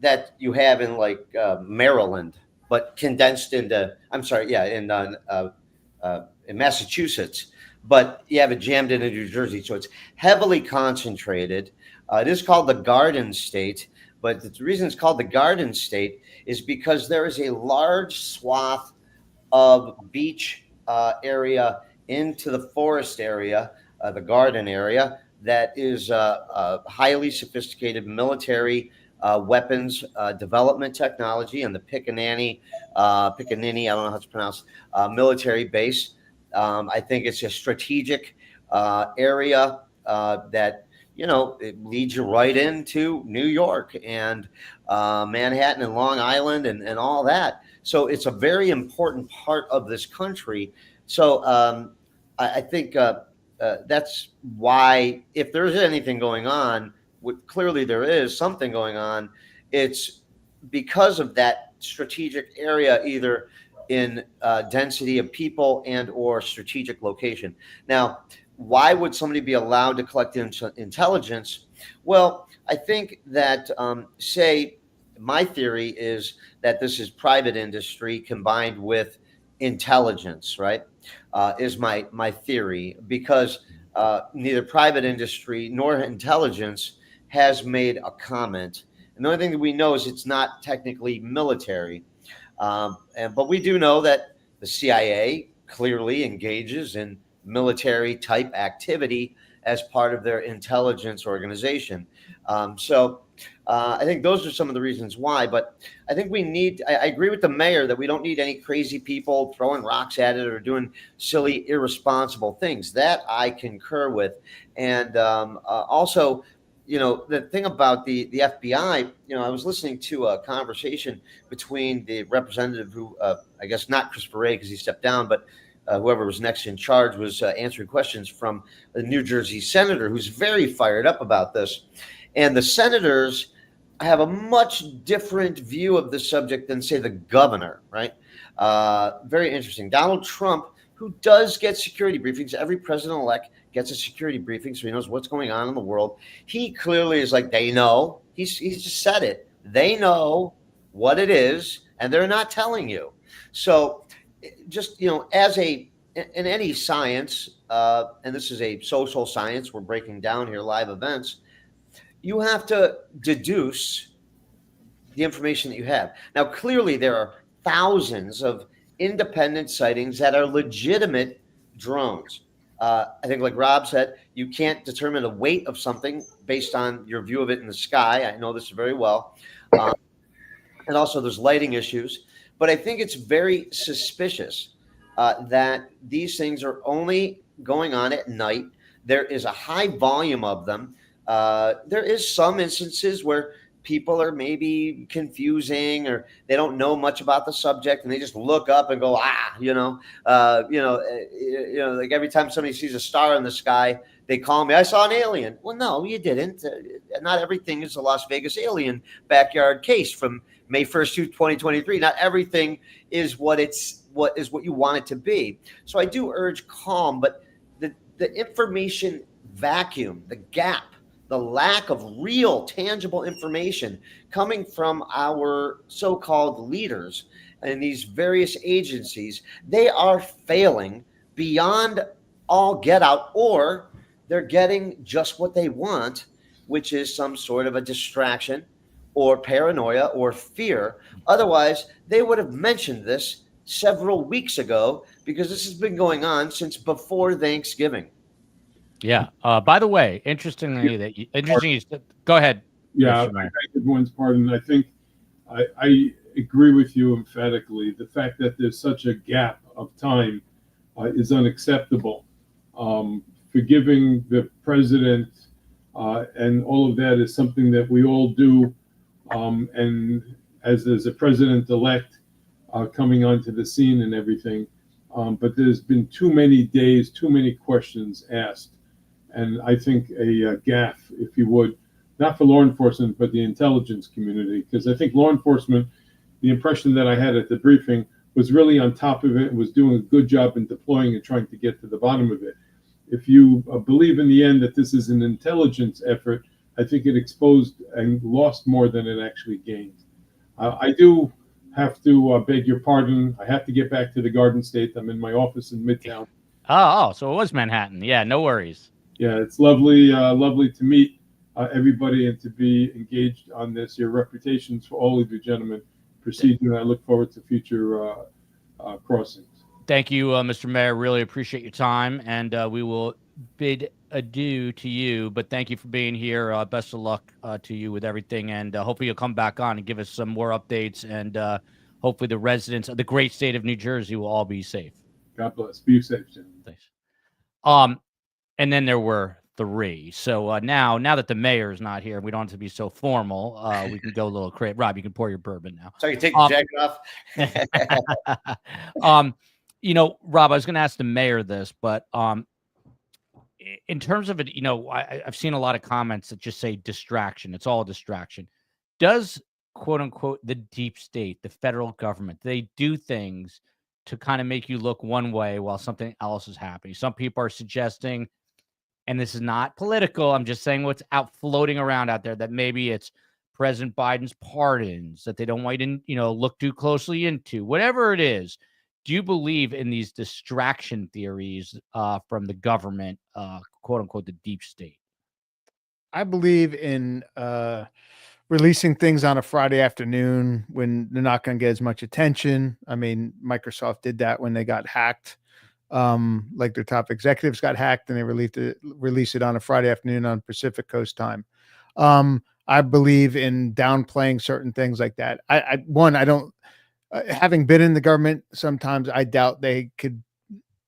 [SPEAKER 4] that you have in like Maryland, but condensed into, in Massachusetts, but you have it jammed into New Jersey. So it's heavily concentrated. It is called the Garden State, but the reason it's called the Garden State is because there is a large swath of beach area into the forest area, the garden area, that is highly sophisticated military weapons development technology, and the Pickaninny, I don't know how to pronounce, military base. I think it's a strategic area that, it leads you right into New York and Manhattan and Long Island and all that. So it's a very important part of this country. So I think that's why, if there's anything going on, clearly there is something going on, it's because of that strategic area, either in density of people and or strategic location. Now, why would somebody be allowed to collect intelligence? Well, I think that, say, my theory is that this is private industry combined with intelligence, right? Is my theory, because neither private industry nor intelligence has made a comment. And the only thing that we know is it's not technically military. But we do know that the CIA clearly engages in military type activity as part of their intelligence organization. I think those are some of the reasons why. But I think we need, I agree with the mayor that we don't need any crazy people throwing rocks at it or doing silly, irresponsible things. That I concur with. And also, the thing about the FBI, I was listening to a conversation between the representative who, I guess not Chris Beret because he stepped down, but whoever was next in charge was answering questions from the New Jersey senator who's very fired up about this. And the senators have a much different view of the subject than, say, the governor, right? Very interesting. Donald Trump, who does get security briefings, every president-elect gets a security briefing, so he knows what's going on in the world. He clearly is like, they know. He's just said it. They know what it is, and they're not telling you. So just, as in any science, and this is a social science, we're breaking down here live events, you have to deduce the information that you have. Now, clearly there are thousands of independent sightings that are legitimate drones. I think, like Rob said, you can't determine the weight of something based on your view of it in the sky. I know this very well. And also there's lighting issues. But I think it's very suspicious that these things are only going on at night. There is a high volume of them. There is some instances where people are maybe confusing or they don't know much about the subject and they just look up and go, like every time somebody sees a star in the sky, they call me, I saw an alien. Well, no, you didn't. Not everything is a Las Vegas alien backyard case from May 1st, 2023. Not everything is what you want it to be. So I do urge calm, but the information vacuum, the gap, the lack of real tangible information coming from our so-called leaders in these various agencies, they are failing beyond all get out, or they're getting just what they want, which is some sort of a distraction or paranoia or fear. Otherwise, they would have mentioned this several weeks ago, because this has been going on since before Thanksgiving.
[SPEAKER 2] Yeah. By the way, interesting. Go ahead.
[SPEAKER 3] Yeah, I beg everyone's pardon. I think I agree with you emphatically. The fact that there's such a gap of time is unacceptable. Forgiving the president and all of that is something that we all do. And as a president-elect coming onto the scene and everything, but there's been too many days, too many questions asked. And I think a gaffe, if you would, not for law enforcement, but the intelligence community, because I think law enforcement, the impression that I had at the briefing, was really on top of it and was doing a good job in deploying and trying to get to the bottom of it. If you believe in the end that this is an intelligence effort, I think it exposed and lost more than it actually gained. I do have to beg your pardon. I have to get back to the Garden State. I'm in my office in Midtown.
[SPEAKER 2] Oh, so it was Manhattan. Yeah, no worries.
[SPEAKER 3] Yeah, it's lovely to meet everybody and to be engaged on this. Your reputations for all of you gentlemen proceed, and I look forward to future crossings.
[SPEAKER 2] Thank you, Mr. Mayor. Really appreciate your time, and we will bid adieu to you. But thank you for being here. Best of luck to you with everything, and hopefully you'll come back on and give us some more updates. And hopefully the residents of the great state of New Jersey will all be safe.
[SPEAKER 3] God bless. Be safe, gentlemen.
[SPEAKER 2] Thanks. And then there were three. So now that the mayor is not here, we don't have to be so formal. We can go a little crazy. Rob, you can pour your bourbon now.
[SPEAKER 4] So you take the jacket off.
[SPEAKER 2] Rob, I was going to ask the mayor this, but in terms of it, I've seen a lot of comments that just say distraction. It's all a distraction. Does quote unquote the deep state, the federal government. They do things to kind of make you look one way while something else is happening. Some people are suggesting, and this is not political, I'm just saying what's out floating around out there, that maybe it's President Biden's pardons that they don't want you to, look too closely into. Whatever it is, do you believe in these distraction theories from the government, quote unquote, the deep state?
[SPEAKER 5] I believe in releasing things on a Friday afternoon when they're not going to get as much attention. I mean, Microsoft did that when they got hacked. Like their top executives got hacked and they released it on a Friday afternoon on Pacific Coast time. I believe in downplaying certain things like that. I don't, having been in the government, sometimes I doubt they could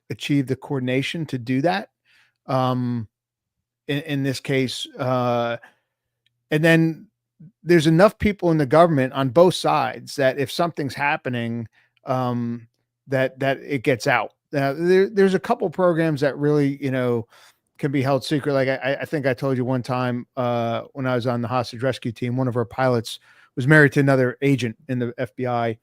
[SPEAKER 5] achieve the coordination to do that. In this case, and then there's enough people in the government on both sides that if something's happening, that it gets out. There's a couple programs that really, can be held secret. Like I think I told you one time when I was on the hostage rescue team, one of our pilots was married to another agent in the FBI.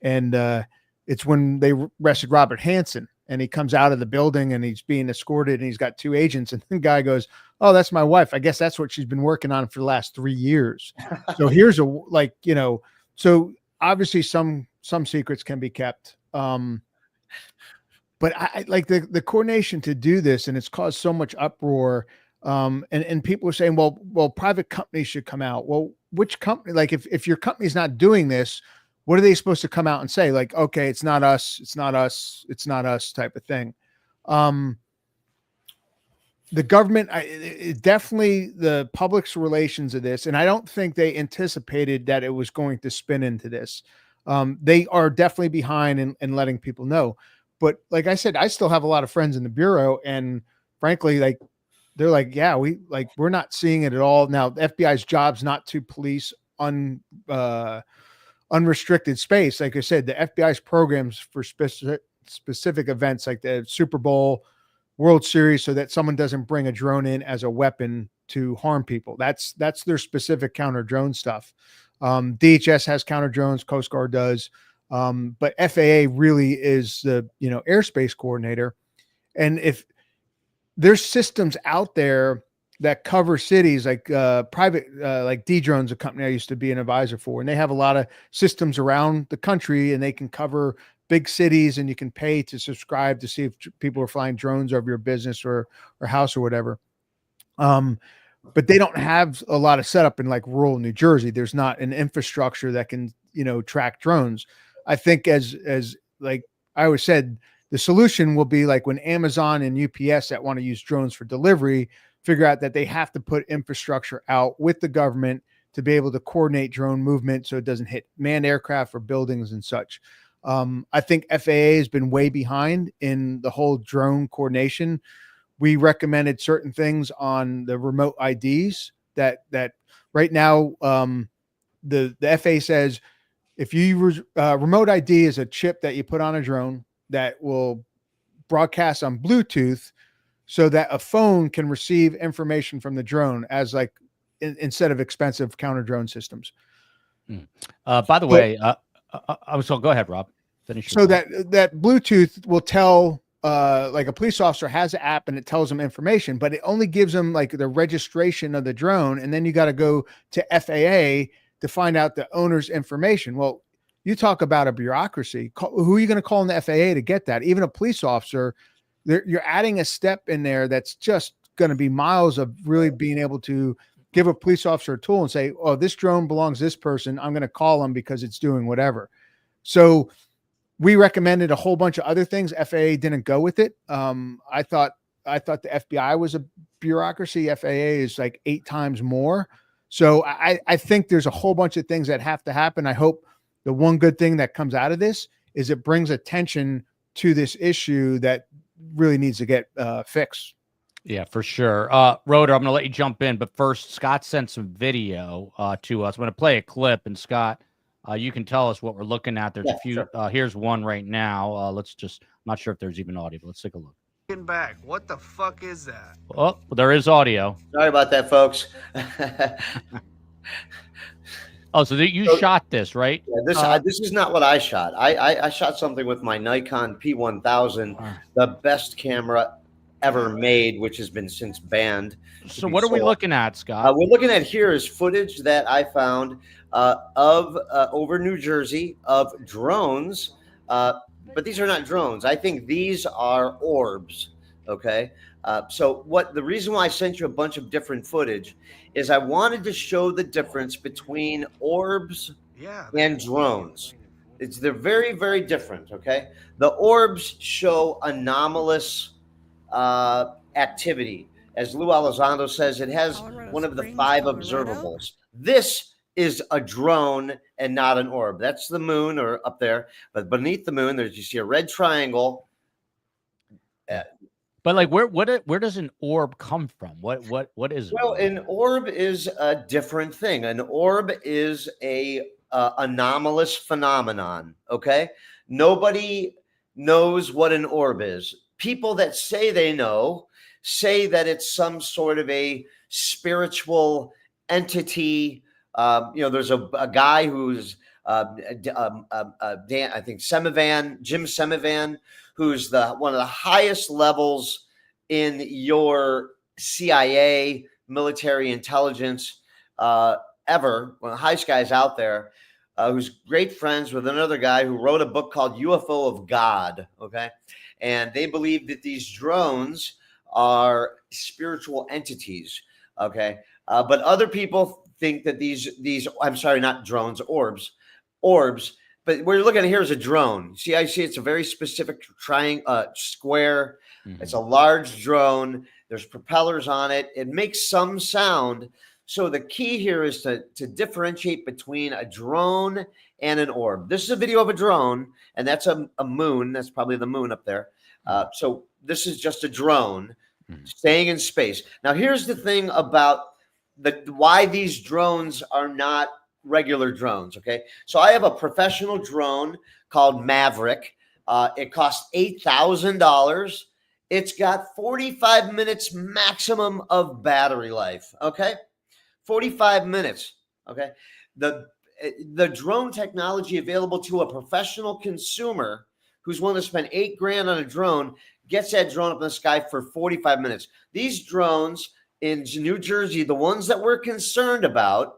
[SPEAKER 5] And it's when they arrested Robert Hansen, and he comes out of the building and he's being escorted and he's got two agents. And the guy goes, "Oh, that's my wife. I guess that's what she's been working on for the last 3 years." So here's so obviously some secrets can be kept. But I like the coordination to do this, and it's caused so much uproar. And people are saying, well, private companies should come out. Well, which company? Like if your company's not doing this, what are they supposed to come out and say? Like, okay, it's not us, it's not us, it's not us type of thing. The government, definitely the public's relations of this, and I don't think they anticipated that it was going to spin into this. They are definitely behind in letting people know. But like I said, I still have a lot of friends in the Bureau, and frankly, they're like, yeah, we're not seeing it at all. Now, the FBI's job's not to police unrestricted space. Like I said, the FBI's programs for specific events like the Super Bowl, World Series, so that someone doesn't bring a drone in as a weapon to harm people. That's their specific counter drone stuff. DHS has counter drones, Coast Guard does. But FAA really is the, airspace coordinator. And if there's systems out there that cover cities like private, like D-Drone's a company I used to be an advisor for, and they have a lot of systems around the country, and they can cover big cities, and you can pay to subscribe to see if people are flying drones over your business or house or whatever. But they don't have a lot of setup in like rural New Jersey. There's not an infrastructure that can, track drones. I think as like I always said, the solution will be like when Amazon and UPS that want to use drones for delivery figure out that they have to put infrastructure out with the government to be able to coordinate drone movement so it doesn't hit manned aircraft or buildings and such. I think FAA has been way behind in the whole drone coordination. We recommended certain things on the remote IDs that right now the FAA says, if you remote ID is a chip that you put on a drone that will broadcast on Bluetooth so that a phone can receive information from the drone as like instead of expensive counter drone systems.
[SPEAKER 2] By the way, so go ahead, Rob. Finish.
[SPEAKER 5] So that Bluetooth will tell like a police officer has an app and it tells them information, but it only gives them like the registration of the drone. And then you got to go to FAA to find out the owner's information. Well, you talk about a bureaucracy. Who are you going to call in the FAA to get that? Even a police officer, you're adding a step in there that's just going to be miles of really being able to give a police officer a tool and say, oh, this drone belongs to this person. I'm going to call them because it's doing whatever. So we recommended a whole bunch of other things. FAA didn't go with it. I thought the FBI was a bureaucracy. FAA is like 8 times more. So I think there's a whole bunch of things that have to happen. I hope the one good thing that comes out of this is it brings attention to this issue that really needs to get fixed.
[SPEAKER 2] Yeah, for sure. Roder, I'm going to let you jump in, but first, Scott sent some video to us. I'm going to play a clip, and Scott, you can tell us what we're looking at. There's a few. Sure. Here's one right now. I'm not sure if there's even audio, but let's take a look.
[SPEAKER 9] Back. What the fuck is that?
[SPEAKER 2] Oh, well, there is audio.
[SPEAKER 4] Sorry about that, folks.
[SPEAKER 2] Oh, so you shot this, right?
[SPEAKER 4] Yeah, this is not what I shot. I shot something with my Nikon P1000, the best camera ever made, which has been since banned.
[SPEAKER 2] So what are we looking at, Scott?
[SPEAKER 4] We're looking at here is footage that I found of over New Jersey of drones, but these are not drones. I think these are orbs. Okay. So the reason why I sent you a bunch of different footage is I wanted to show the difference between orbs and drones. They're very, very different. Okay. The orbs show anomalous activity. As Lou Elizondo says, it has one of the 5 observables. This is a drone and not an orb. That's the moon or up there, but beneath the moon, you see a red triangle.
[SPEAKER 2] But like, where does an orb come from? What is it?
[SPEAKER 4] Well, an orb is a different thing. An orb is a anomalous phenomenon. Okay, nobody knows what an orb is. People that say they know say that it's some sort of a spiritual entity. There's a guy who's Dan, I think Jim Semivan, who's one of the highest levels in your CIA military intelligence ever, one of the highest guys out there, who's great friends with another guy who wrote a book called UFO of God. Okay. And they believe that these drones are spiritual entities. Okay. But other people think that these, I'm sorry, not drones, orbs. But what you're looking at here is a drone. See, I see it's a very specific square. Mm-hmm. It's a large drone. There's propellers on it. It makes some sound. So the key here is to differentiate between a drone and an orb. This is a video of a drone, and that's a moon. That's probably the moon up there. So this is just a drone staying in space. Now, here's the thing about why these drones are not regular drones. Okay. So I have a professional drone called Maverick. It costs $8,000. It's got 45 minutes maximum of battery life. Okay. 45 minutes. Okay. The drone technology available to a professional consumer who's willing to spend $8,000 on a drone gets that drone up in the sky for 45 minutes. These drones in New Jersey, the ones that we're concerned about,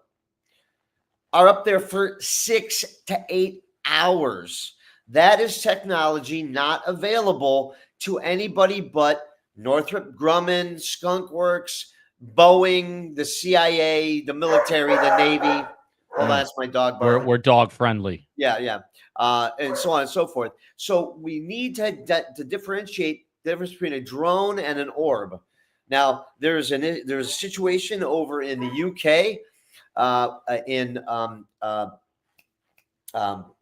[SPEAKER 4] are up there for 6 to 8 hours. That is technology not available to anybody but Northrop Grumman, Skunk Works, Boeing, the CIA, the military, the Navy. Well, that's my dog.
[SPEAKER 2] We're dog friendly.
[SPEAKER 4] Yeah. And so on and so forth. So we need to differentiate the difference between a drone and an orb. Now, there's a situation over in the UK, in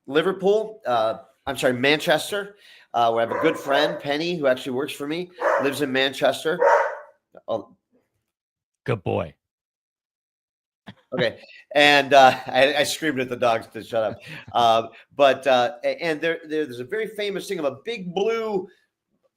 [SPEAKER 4] Liverpool. Manchester. Where I have a good friend, Penny, who actually works for me, lives in Manchester. Oh,
[SPEAKER 2] good boy.
[SPEAKER 4] Okay, and I screamed at the dogs to shut up. And there's a very famous thing of a big blue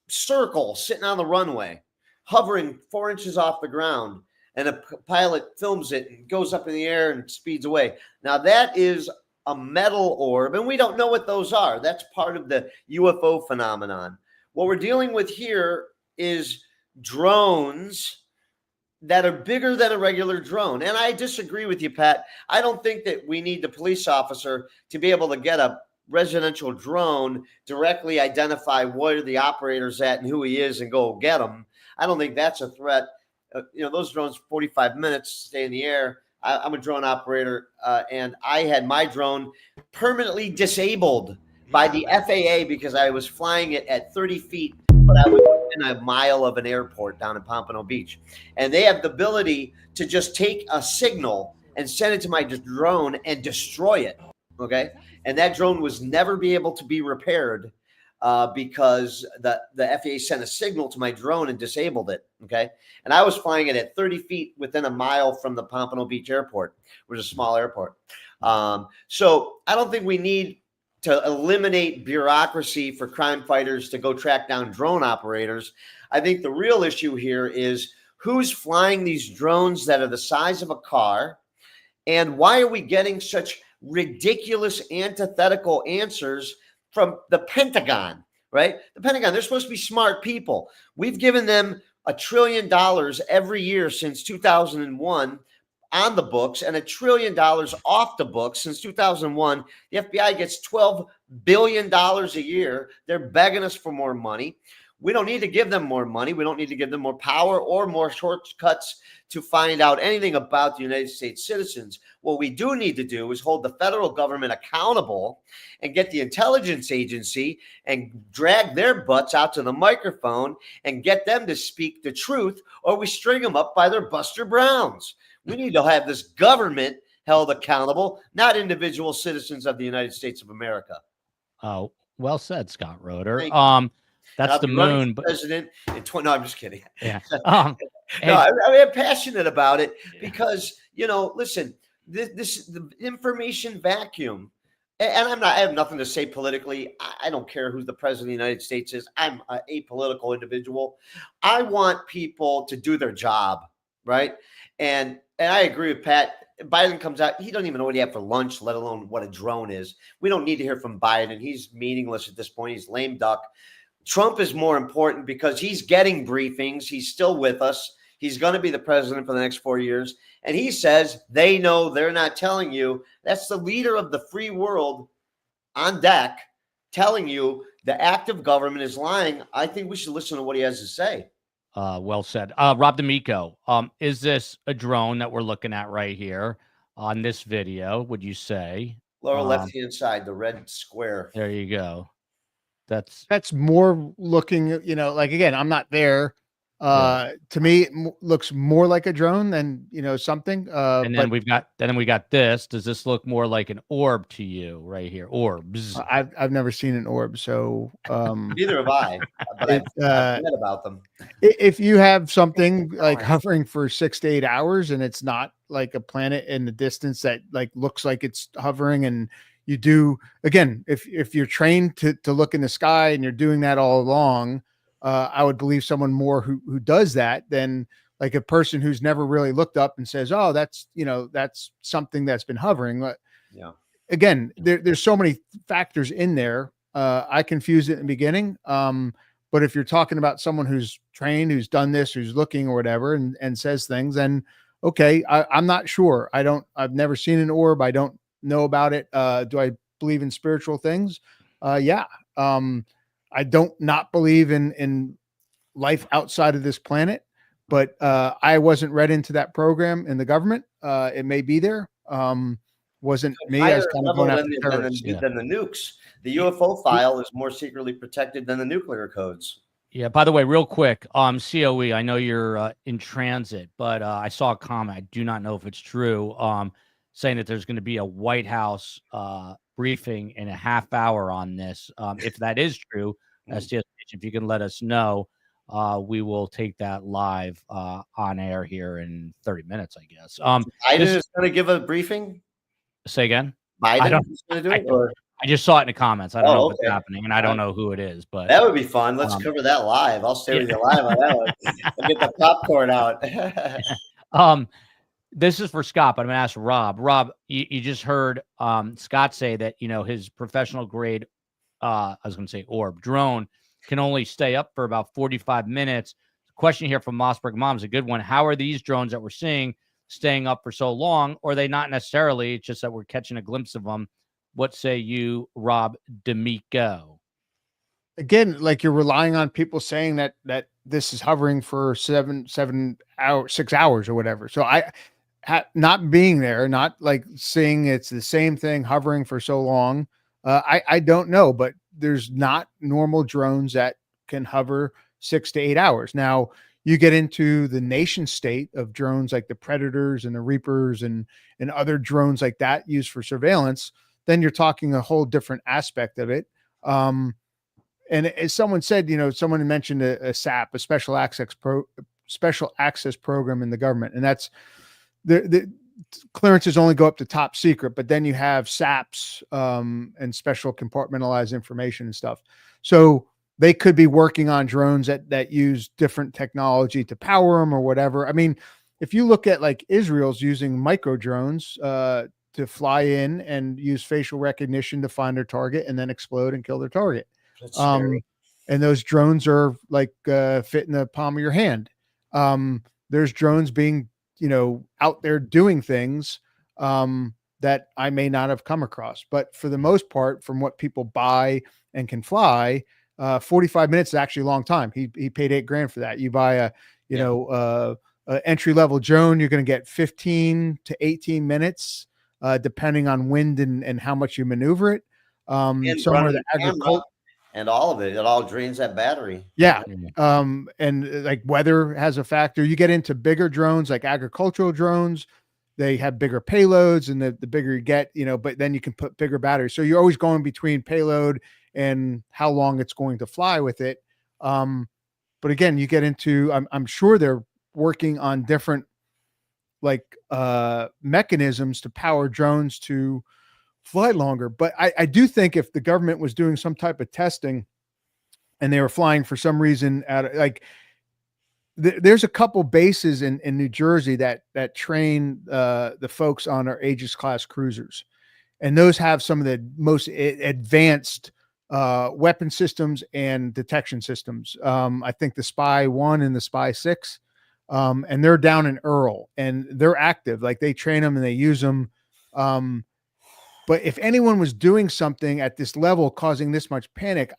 [SPEAKER 4] circle sitting on the runway, hovering 4 inches off the ground, and a pilot films it and goes up in the air and speeds away. Now that is a metal orb, and we don't know what those are. That's part of the UFO phenomenon. What we're dealing with here is drones that are bigger than a regular drone. And I disagree with you, Pat. I don't think that we need the police officer to be able to get a residential drone, directly identify where the operator's at and who he is and go get him. I don't think that's a threat. Those drones, 45 minutes, stay in the air. I'm a drone operator, and I had my drone permanently disabled by the FAA because I was flying it at 30 feet, but I was within a mile of an airport down in Pompano Beach. And they have the ability to just take a signal and send it to my drone and destroy it, okay? And that drone was never be able to be repaired because the FAA sent a signal to my drone and disabled it, okay? And I was flying it at 30 feet within a mile from the Pompano Beach Airport, which is a small airport. So I don't think we need to eliminate bureaucracy for crime fighters to go track down drone operators. I think the real issue here is who's flying these drones that are the size of a car And why are we getting such ridiculous antithetical answers from the Pentagon, right? The Pentagon, they're supposed to be smart people. We've given them $1 trillion every year since 2001 on the books and $1 trillion off the books since 2001. The FBI gets $12 billion a year. They're begging us for more money. We don't need to give them more money. We don't need to give them more power or more shortcuts to find out anything about the United States citizens. What we do need to do is hold the federal government accountable and get the intelligence agency and drag their butts out to the microphone and get them to speak the truth, or we string them up by their Buster Browns. We need to have this government held accountable, not individual citizens of the United States of America.
[SPEAKER 2] Oh, well said, Scott Roeder.
[SPEAKER 4] That's
[SPEAKER 2] the moon. But
[SPEAKER 4] president. No, I'm just kidding.
[SPEAKER 2] Yeah.
[SPEAKER 4] No, I'm passionate about it because, listen, this the information vacuum, and I have nothing to say politically. I don't care who the president of the United States is. I'm an apolitical individual. I want people to do their job, right? And I agree with Pat. Biden comes out, he doesn't even know what he had for lunch, let alone what a drone is. We don't need to hear from Biden. He's meaningless at this point. He's lame duck. Trump is more important because he's getting briefings. He's still with us. He's going to be the president for the next 4 years. And he says, they know, they're not telling you. That's the leader of the free world on deck telling you the active government is lying. I think we should listen to what he has to say.
[SPEAKER 2] Well said. Rob D'Amico, is this a drone that we're looking at right here on this video, would you say?
[SPEAKER 4] Lower left-hand side, the red square.
[SPEAKER 2] There you go.
[SPEAKER 5] That's more looking, like, again, I'm not there. To me, it looks more like a drone than, something.
[SPEAKER 2] And then we got this. Does this look more like an orb to you right here? Orbs.
[SPEAKER 5] I've never seen an orb, so
[SPEAKER 4] neither have I. But I've read about them.
[SPEAKER 5] If you have something like hovering for 6 to 8 hours, and it's not like a planet in the distance that like looks like it's hovering, and you do, again, if you're trained to look in the sky and you're doing that all along, I would believe someone more who does that than like a person who's never really looked up and says, oh, that's something that's been hovering.
[SPEAKER 4] Yeah.
[SPEAKER 5] Again, there's so many factors in there. I confused it in the beginning. But if you're talking about someone who's trained, who's done this, who's looking or whatever, and says things, then okay, I'm not sure. I've never seen an orb. I don't know about it. Do I believe in spiritual things? Yeah. I don't not believe in life outside of this planet, but I wasn't read into that program in the government. It may be there. Wasn't me. I was kind of going after terrorists.
[SPEAKER 4] Than the nukes. The UFO file is more secretly protected than the nuclear codes.
[SPEAKER 2] Yeah. By the way, real quick, COE, I know you're in transit, but I saw a comment. I do not know if it's true. Saying that there's going to be a White House briefing in a half hour on this. If that is true, if you can let us know, we will take that live on air here in 30 minutes, I guess.
[SPEAKER 4] Biden is going to give a briefing?
[SPEAKER 2] Say again?
[SPEAKER 4] Biden is going to do it? Or?
[SPEAKER 2] I just saw it in the comments. I don't know what's happening, and I don't know who it is. But
[SPEAKER 4] that would be fun. Let's cover that live. I'll stay with you live on that one. I'll get the popcorn out.
[SPEAKER 2] This is for Scott, but I'm going to ask Rob. Rob, you just heard Scott say that, his professional grade, I was going to say orb, drone, can only stay up for about 45 minutes. The question here from Mossberg Mom is a good one. How are these drones that we're seeing staying up for so long? Or are they not necessarily? It's just that we're catching a glimpse of them. What say you, Rob D'Amico?
[SPEAKER 5] Again, like you're relying on people saying that this is hovering for 6 hours or whatever. So not being there, not like seeing it's the same thing hovering for so long. I don't know, but there's not normal drones that can hover 6 to 8 hours. Now you get into the nation state of drones like the Predators and the Reapers and other drones like that used for surveillance. Then you're talking a whole different aspect of it. And as someone said, someone mentioned a SAP, a special access program in the government. And that's the clearances only go up to top secret, but then you have SAPs and special compartmentalized information and stuff. So they could be working on drones that use different technology to power them or whatever. I mean, if you look at like Israel's using micro drones to fly in and use facial recognition to find their target and then explode and kill their target.
[SPEAKER 4] That's scary.
[SPEAKER 5] And those drones are like fit in the palm of your hand. There's drones being, out there doing things that I may not have come across. But for the most part, from what people buy and can fly, 45 minutes is actually a long time. He paid $8,000 for that. You buy a entry level drone, you're going to get 15 to 18 minutes, depending on wind and how much you maneuver it.
[SPEAKER 4] And
[SPEAKER 5] Somewhere
[SPEAKER 4] running
[SPEAKER 5] the
[SPEAKER 4] the camera and all of it all drains that battery.
[SPEAKER 5] Yeah. And like weather has a factor. You get into bigger drones, like agricultural drones, they have bigger payloads, and the bigger you get, but then you can put bigger batteries. So you're always going between payload and how long it's going to fly with it. But again, you get into, I'm sure they're working on different mechanisms to power drones to fly longer. But I do think if the government was doing some type of testing and they were flying for some reason there's a couple bases in New Jersey that train the folks on our Aegis class cruisers, and those have some of the most advanced weapon systems and detection systems. I think the Spy 1 and the Spy 6, and they're down in Earl, and they're active. Like they train them and they use them. But if anyone was doing something at this level causing this much panic,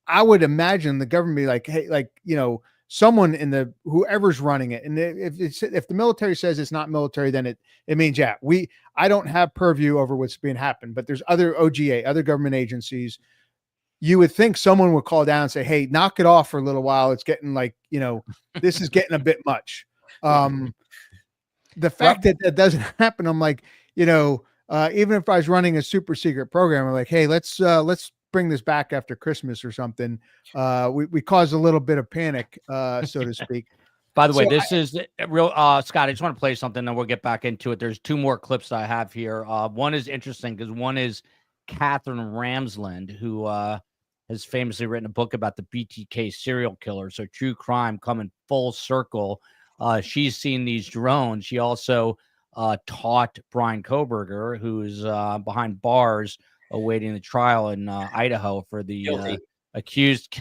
[SPEAKER 5] I would imagine the government be like, hey, someone in whoever's running it. And if the military says it's not military, then it means, I don't have purview over what's being happened, but there's other OGA, other government agencies. You would think someone would call down and say, hey, knock it off for a little while. It's getting this is getting a bit much. The fact that doesn't happen, I'm like, even if I was running a super secret program, I'm like, hey, let's bring this back after Christmas or something. We caused a little bit of panic, so to speak.
[SPEAKER 2] By the way, this is real. Scott, I just want to play something, and we'll get back into it. There's two more clips I have here. One is interesting because one is Catherine Ramsland, who has famously written a book about the BTK serial killer. So true crime coming full circle. She's seen these drones. She also taught Brian Koberger, who's behind bars awaiting the trial in Idaho for the accused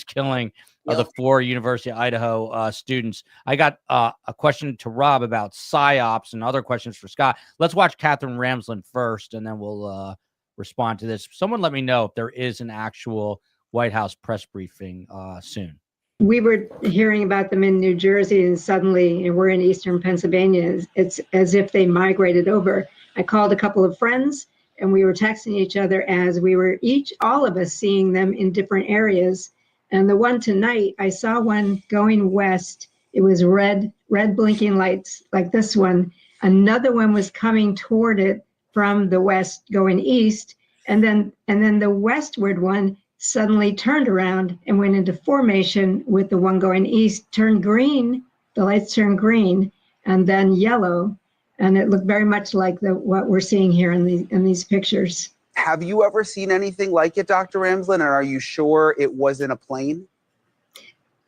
[SPEAKER 2] killing of the 4 University of Idaho students. I got a question to Rob about PSYOPs and other questions for Scott. Let's watch Catherine Ramsland first, and then we'll respond to this. Someone let me know if there is an actual White House press briefing soon.
[SPEAKER 10] We were hearing about them in New Jersey, and suddenly we're in eastern Pennsylvania. It's as if they migrated over. I called a couple of friends, and we were texting each other as we were all of us seeing them in different areas. And the one tonight, I saw one going west. It was red blinking lights like this one. Another one was coming toward it from the west going east. And then the westward one suddenly turned around and went into formation with the one going east, turned green. The lights turned green and then yellow. And it looked very much like what we're seeing here in these pictures.
[SPEAKER 11] Have you ever seen anything like it, Dr. Ramsland? And are you sure it wasn't a plane?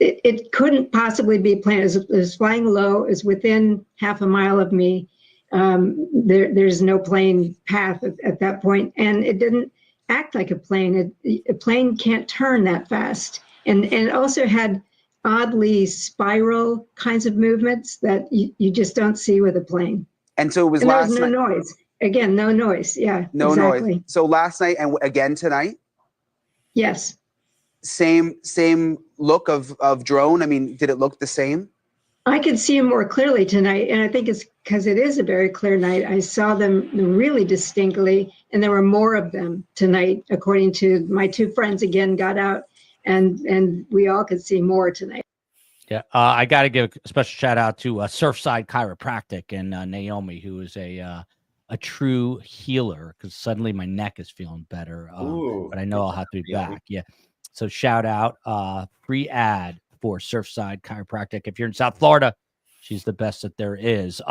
[SPEAKER 10] It couldn't possibly be a plane. It was flying low. It's within half a mile of me. There's no plane path at that point, and it didn't act like a plane. A plane can't turn that fast, and it also had oddly spiral kinds of movements that you just don't see with a plane.
[SPEAKER 11] And so it was
[SPEAKER 10] last night. No noise. Again, no noise. Yeah.
[SPEAKER 11] No
[SPEAKER 10] exactly.
[SPEAKER 11] noise. So last night and again tonight?
[SPEAKER 10] Yes.
[SPEAKER 11] Same look of drone? I mean, did it look the same?
[SPEAKER 10] I could see them more clearly tonight, and I think it's because it is a very clear night. I saw them really distinctly, and there were more of them tonight, according to my 2 friends again got out, and we all could see more tonight.
[SPEAKER 2] Yeah, I got to give a special shout out to Surfside Chiropractic and Naomi, who is a true healer, because suddenly my neck is feeling better. But I know I'll have to be back. Yeah. So shout out, free ad for Surfside Chiropractic. If you're in South Florida, she's the best that there is.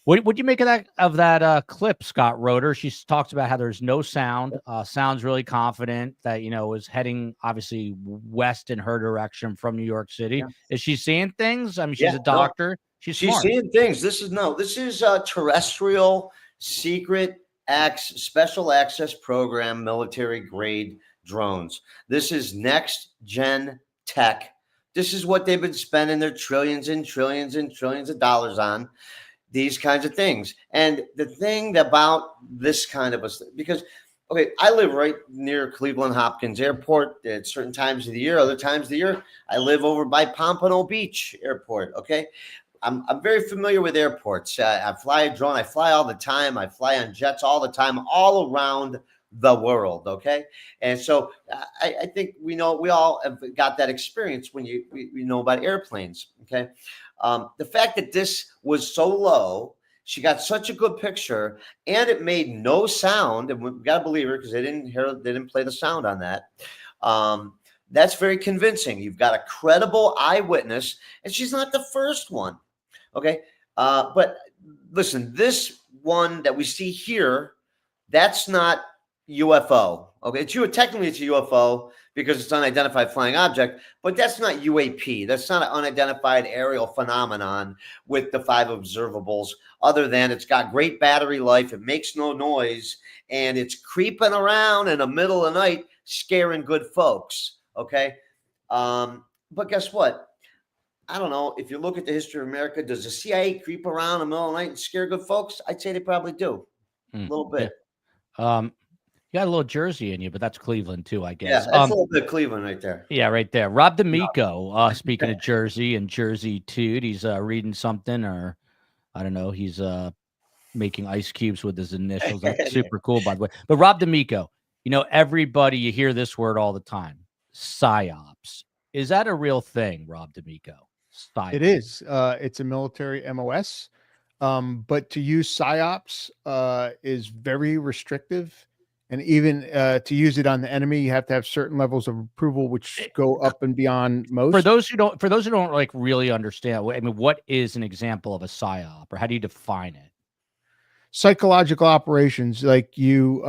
[SPEAKER 2] What do you make of that clip, Scott Roeder? She talks about how there's no sound. Sounds really confident that was heading obviously west in her direction from New York City.
[SPEAKER 4] Yeah.
[SPEAKER 2] Is she seeing things? I mean, she's a doctor. She's smart.
[SPEAKER 4] Seeing things. This is a terrestrial secret special access program, military grade drones. This is next gen tech. This is what they've been spending their trillions and trillions and trillions of dollars on. These kinds of things. And the thing about this kind of because, okay, I live right near Cleveland Hopkins Airport at certain times of the year. Other times of the year, I live over by Pompano Beach Airport. Okay. I'm very familiar with airports. I fly a drone. I fly all the time. I fly on jets all the time, all around the world. Okay. And so I think we all have got that experience when we know about airplanes. Okay. The fact that this was so low, she got such a good picture, and it made no sound, and we've got to believe her because they didn't play the sound on that. That's very convincing. You've got a credible eyewitness, and she's not the first one. Okay. But listen, this one that we see here, that's not UFO. Okay. Technically it's a UFO because it's an unidentified flying object, but that's not UAP. That's not an unidentified aerial phenomenon with the 5 observables, other than it's got great battery life. It makes no noise, and it's creeping around in the middle of the night, scaring good folks. Okay. But guess what? I don't know. If you look at the history of America, does the CIA creep around in the middle of the night and scare good folks? I'd say they probably do. A little bit.
[SPEAKER 2] Yeah. You got a little Jersey in you, but that's Cleveland too, I guess.
[SPEAKER 4] Yeah, that's a little bit of Cleveland right there.
[SPEAKER 2] Yeah, right there. Rob D'Amico, speaking of Jersey and Jersey Toot, he's reading something, or I don't know, he's making ice cubes with his initials. That's super cool, by the way. But Rob D'Amico, everybody, you hear this word all the time, psyops. Is that a real thing, Rob D'Amico? Psyops.
[SPEAKER 5] It is. It's a military MOS, but to use psyops is very restrictive. And even to use it on the enemy, you have to have certain levels of approval, which go up and beyond most.
[SPEAKER 2] For those who don't like really understand, I mean, what is an example of a psyop, or how do you define it?
[SPEAKER 5] Psychological operations, like you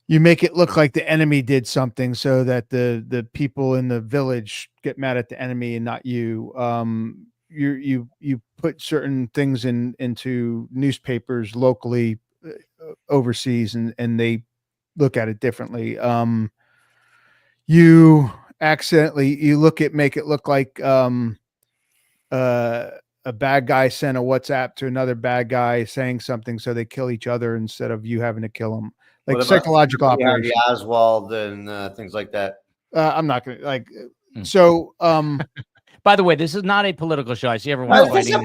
[SPEAKER 5] make it look like the enemy did something, so that the people in the village get mad at the enemy and not you. You put certain things into newspapers locally, overseas, and they look at it differently. You make it look like a bad guy sent a WhatsApp to another bad guy saying something, so they kill each other instead of you having to kill them. Like psychological operations,
[SPEAKER 4] Oswald and things like that.
[SPEAKER 5] I'm not gonna like. So,
[SPEAKER 2] by the way, this is not a political show. I see everyone fighting.
[SPEAKER 4] No,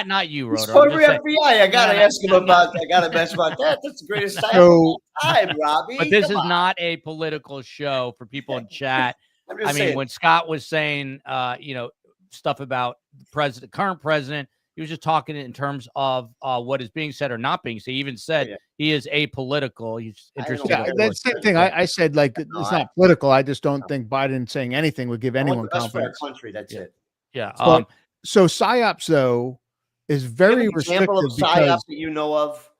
[SPEAKER 2] not you, Roder.
[SPEAKER 4] He's for the FBI. I gotta ask him about. I gotta ask about that. That's the greatest time of all time, Robbie.
[SPEAKER 2] But this is not a political show for people in chat. I mean, when Scott was saying, stuff about the current president, he was just talking in terms of what is being said or not being said. He even said he is apolitical. He's interested.
[SPEAKER 5] Yeah, that's the same thing. I said, like, it's not political. I just don't think Biden saying anything would give anyone confidence.
[SPEAKER 4] For our country, that's it.
[SPEAKER 2] Yeah.
[SPEAKER 5] So psyops, though, is very restrictive.
[SPEAKER 4] Example of psyops that you know of?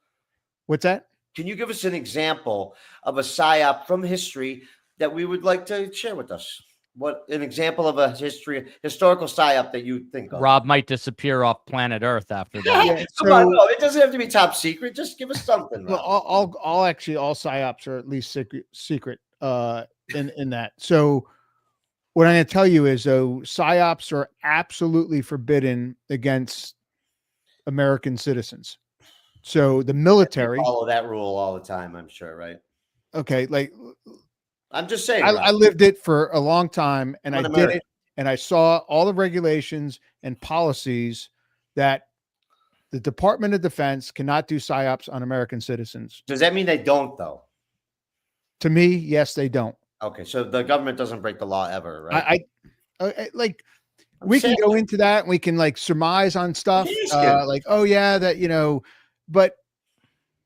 [SPEAKER 5] What's that?
[SPEAKER 4] Can you give us an example of a psyop from history that we would like to share with us? What an example of a historical psyop that you think of?
[SPEAKER 2] Rob might disappear off planet Earth after that.
[SPEAKER 5] Yeah,
[SPEAKER 4] Come on, no, it doesn't have to be top secret. Just give us something.
[SPEAKER 5] Well, all psyops are at least secret in that. So what I'm going to tell you is, though, psyops are absolutely forbidden against American citizens. So the military
[SPEAKER 4] follow that rule all the time, I'm sure, right?
[SPEAKER 5] Okay, like
[SPEAKER 4] I'm just saying.
[SPEAKER 5] I lived it for a long time, and I did it, and I saw all the regulations and policies that the Department of Defense cannot do psyops on American citizens.
[SPEAKER 4] Does that mean they don't, though?
[SPEAKER 5] To me, yes, they don't.
[SPEAKER 4] Okay, so the government doesn't break the law ever, right?
[SPEAKER 5] We can go into that, and we can like surmise on stuff, like, oh yeah, that but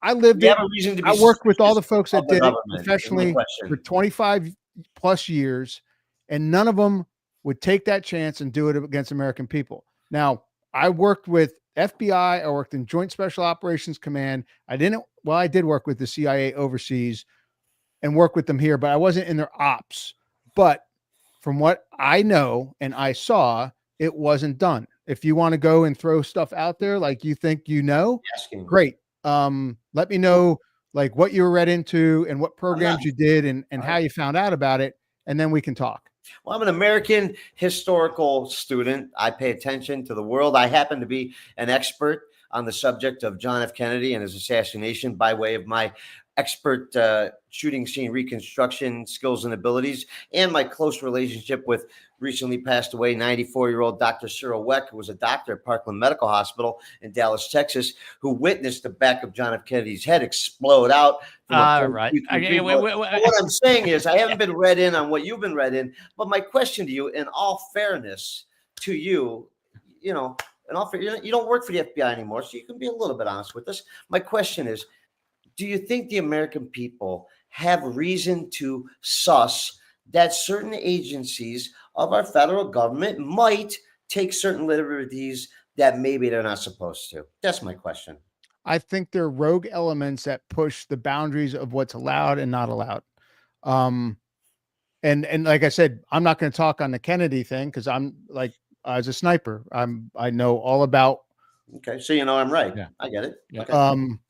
[SPEAKER 5] I lived it. I worked with all the folks that did it professionally for 25 plus years, and none of them would take that chance and do it against American people. Now, I worked with FBI. I worked in Joint Special Operations Command. I did work with the CIA overseas and work with them here, but I wasn't in their ops. But from what I know and I saw, it wasn't done. If you want to go and throw stuff out there like you think you know, great. Let me know like what you were read into and what programs you did and how you found out about it, and then we can talk.
[SPEAKER 4] Well, I'm an American historical student. I pay attention to the world. I happen to be an expert on the subject of John F. Kennedy and his assassination by way of my expert shooting scene reconstruction skills and abilities, and my close relationship with recently passed away 94-year-old Dr. Cyril Weck, who was a doctor at Parkland Medical Hospital in Dallas, Texas, who witnessed the back of John F. Kennedy's head explode out.
[SPEAKER 2] Right.
[SPEAKER 4] What I'm saying is I haven't been read in on what you've been read in, but my question to you, in all fairness to you, you know, you don't work for the FBI anymore, so you can be a little bit honest with us. My question is, do you think the American people have reason to suss that certain agencies of our federal government might take certain liberties that maybe they're not supposed to? That's my question.
[SPEAKER 5] I think there are rogue elements that push the boundaries of what's allowed and not allowed. And like I said, I'm not going to talk on the Kennedy thing because I'm like, as a sniper, I know all about.
[SPEAKER 4] Okay, so you know I'm right.
[SPEAKER 2] Yeah.
[SPEAKER 4] I get it.
[SPEAKER 2] Yeah.
[SPEAKER 4] Okay.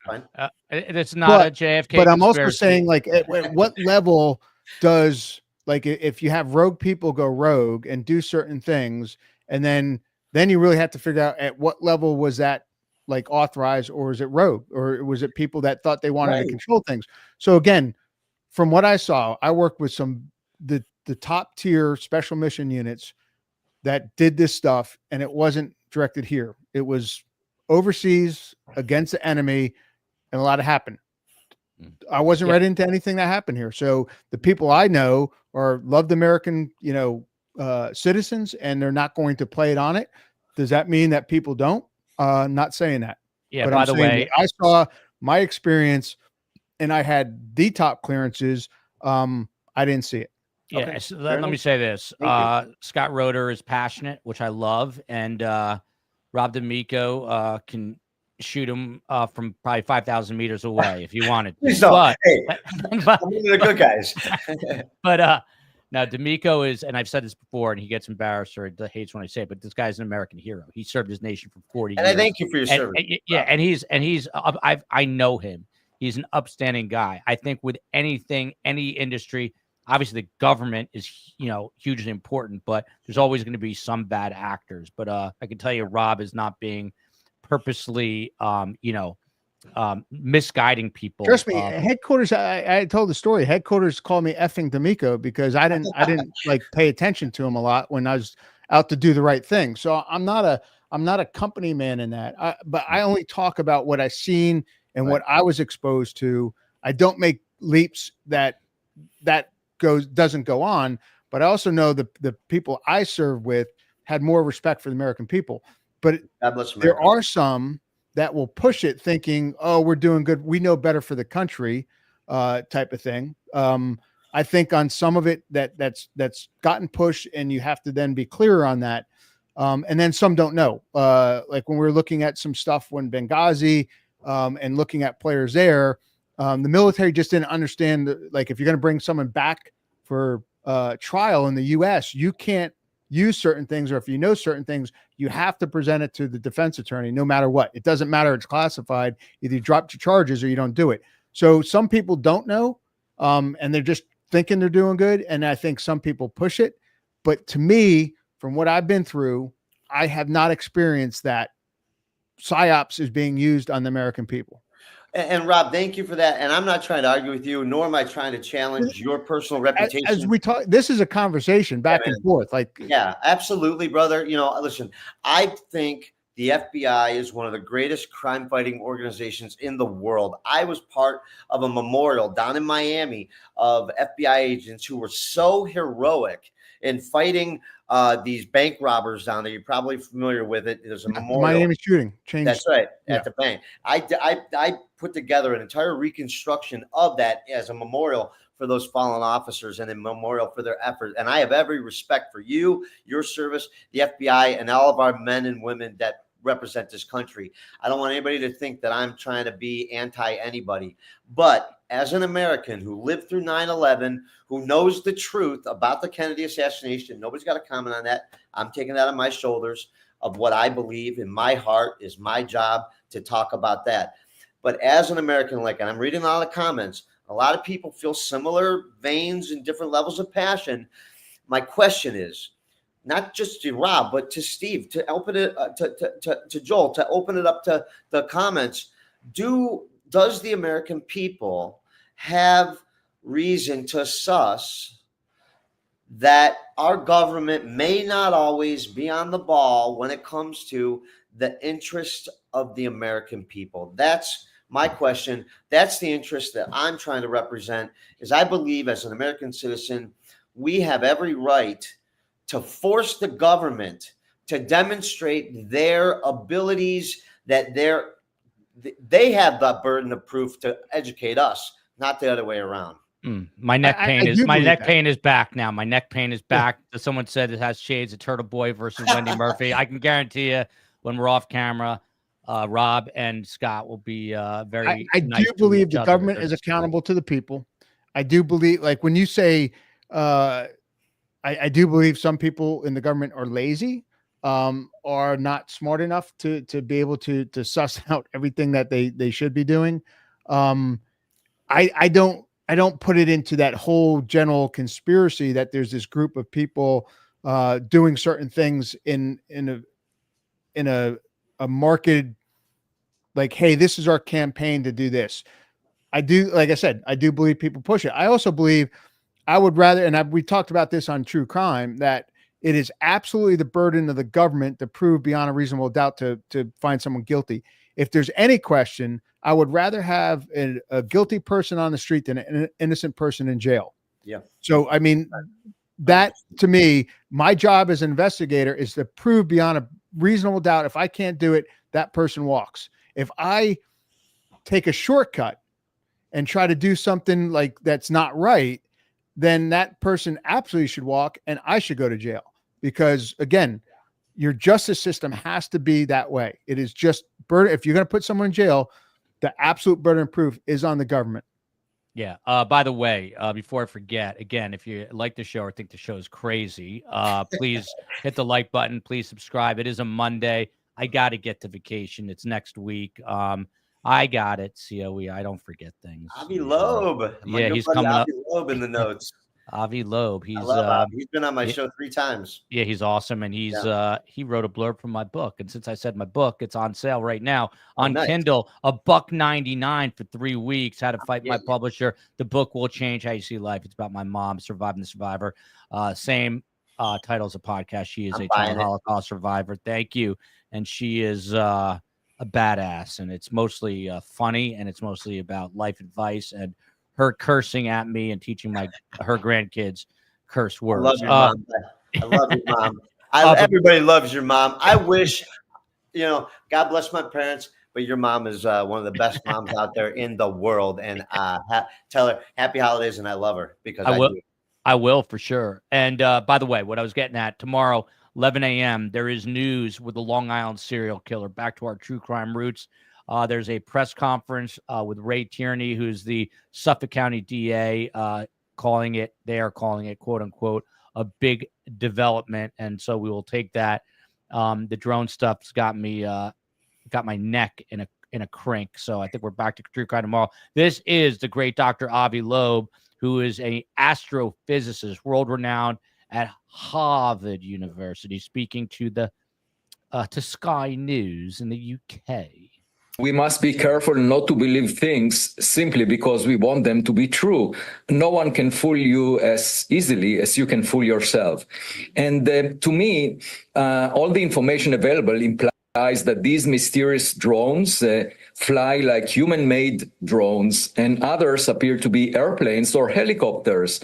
[SPEAKER 2] Fine. It's not a JFK.
[SPEAKER 5] But I'm also saying, like, at what level does, like, if you have rogue people go rogue and do certain things, and then you really have to figure out at what level was that like authorized, or is it rogue, or was it people that thought they wanted to control things? So again, from what I saw, I worked with the top tier special mission units that did this stuff, and it wasn't directed here. It was overseas against the enemy, and a lot happened. I wasn't read into anything that happened here. So the people I know are loved American, citizens, and they're not going to play it on it. Does that mean that people don't? Not saying that.
[SPEAKER 2] Yeah.
[SPEAKER 5] But
[SPEAKER 2] By the way,
[SPEAKER 5] I saw my experience, and I had the top clearances. I didn't see it.
[SPEAKER 2] Yeah.
[SPEAKER 4] Okay.
[SPEAKER 2] So let me say this. Scott Roeder is passionate, which I love, and Rob D'Amico can shoot him from probably 5,000 meters away if you wanted.
[SPEAKER 4] But I'm the good guys.
[SPEAKER 2] But now D'Amico is, and I've said this before, and he gets embarrassed or hates when I say it, but this guy's an American hero. He served his nation for 40 years.
[SPEAKER 4] And I thank you for your service.
[SPEAKER 2] And he's I know him. He's an upstanding guy. I think with any industry, obviously the government is, hugely important, but there's always going to be some bad actors. But I can tell you, Rob is not being purposely, misguiding people.
[SPEAKER 5] Trust me, headquarters. I told the story. Headquarters called me effing D'Amico because I didn't like pay attention to him a lot when I was out to do the right thing. So I'm not a company man in that. But I only talk about what I've seen and what I was exposed to. I don't make leaps that doesn't go on. But I also know the people I serve with had more respect for the American people. But there are some that will push it thinking, oh, we're doing good, we know better for the country, type of thing. I think on some of it that's gotten pushed, and you have to then be clearer on that. And then some don't know. Like when we were looking at some stuff when Benghazi, and looking at players there, the military just didn't understand like if you're going to bring someone back for trial in the U.S., you can't use certain things, or if you know certain things, you have to present it to the defense attorney no matter what. It doesn't matter, it's classified. Either you drop your charges or you don't do it. So some people don't know, and they're just thinking they're doing good, and I think some people push it. But to me, from what I've been through, I have not experienced that PSYOPs is being used on the American people.
[SPEAKER 4] And Rob, thank you for that. And I'm not trying to argue with you, nor am I trying to challenge your personal reputation.
[SPEAKER 5] As we talk, this is a conversation back and forth. Like,
[SPEAKER 4] yeah, absolutely, brother. Listen, I think the FBI is one of the greatest crime fighting organizations in the world. I was part of a memorial down in Miami of FBI agents who were so heroic in fighting these bank robbers down there. You're probably familiar with it. There's a memorial.
[SPEAKER 5] Miami shooting changed.
[SPEAKER 4] That's right. At the bank. I put together an entire reconstruction of that as a memorial for those fallen officers and a memorial for their effort. And I have every respect for you, your service, the FBI, and all of our men and women that represent this country. I don't want anybody to think that I'm trying to be anti anybody. But as an American who lived through 9/11, who knows the truth about the Kennedy assassination, nobody's got to comment on that. I'm taking that on my shoulders of what I believe in my heart is my job to talk about that. But as an American, like, and I'm reading a lot of comments, a lot of people feel similar veins and different levels of passion. My question is, not just to Rob, but to Steve, to open it to Joel, to open it up to the comments. Does the American people have reason to suss that our government may not always be on the ball when it comes to the interest of the American people? That's my question. That's the interest that I'm trying to represent, is I believe as an American citizen, we have every right to force the government to demonstrate their abilities, that they have the burden of proof to educate us, not the other way around.
[SPEAKER 2] My neck pain is back now. My neck pain is back. Someone said it has shades of Turtle Boy versus Wendy Murphy. I can guarantee you, when we're off camera, Rob and Scott will be very.
[SPEAKER 5] I do believe the government is accountable to the people. I do believe, like when you say, I do believe some people in the government are lazy, are not smart enough to be able to suss out everything that they should be doing. I don't put it into that whole general conspiracy that there's this group of people doing certain things in a market, like, hey, this is our campaign to do this. I do, like I said, I do believe people push it. I also believe I would rather, and we talked about this on True Crime, that it is absolutely the burden of the government to prove beyond a reasonable doubt to find someone guilty. If there's any question, I would rather have a guilty person on the street than an innocent person in jail.
[SPEAKER 4] Yeah.
[SPEAKER 5] So, I mean, that to me, my job as an investigator is to prove beyond a reasonable doubt. If I can't do it, that person walks. If I take a shortcut and try to do something like that's not right, then that person absolutely should walk and I should go to jail. Because again, your justice system has to be that way. It is just burden. If you're going to put someone in jail, the absolute burden of proof is on the government.
[SPEAKER 2] Yeah. By the way, before I forget, again, if you like the show or think the show is crazy, please hit the like button. Please subscribe. It is a Monday. I got to get to vacation. It's next week. I got it. COE. I don't forget things.
[SPEAKER 4] Avi Loeb.
[SPEAKER 2] Yeah, he's coming up.
[SPEAKER 4] Avi Loeb in the notes.
[SPEAKER 2] Avi Loeb.
[SPEAKER 4] He's been on my show 3 times.
[SPEAKER 2] Yeah, he's awesome. And he wrote a blurb for my book. And since I said my book, it's on sale right now on Kindle, $1.99 for 3 weeks. How to Fight My Publisher. The book will change how you see life. It's about my mom surviving the survivor. Same title as a podcast. She is a child Holocaust survivor. Thank you. And she is a badass. And it's mostly funny, and it's mostly about life advice and her cursing at me and teaching her grandkids curse words.
[SPEAKER 4] I love your mom. I love your mom. Everybody loves your mom. I wish, God bless my parents, but your mom is one of the best moms out there in the world. And tell her happy holidays, and I love her because
[SPEAKER 2] I will for sure. And by the way, what I was getting at, tomorrow, 11 a.m., there is news with the Long Island serial killer. Back to our true crime roots. There's a press conference with Ray Tierney, who's the Suffolk County DA, they are calling it, quote unquote, a big development. And so we will take that. The drone stuff's got my neck in a crink. So I think we're back to true crime tomorrow. This is the great Dr. Avi Loeb, who is an astrophysicist, world-renowned at Harvard University, speaking to to Sky News in the UK.
[SPEAKER 12] We must be careful not to believe things simply because we want them to be true. No one can fool you as easily as you can fool yourself. And to me, all the information available implies that these mysterious drones fly like human-made drones, and others appear to be airplanes or helicopters.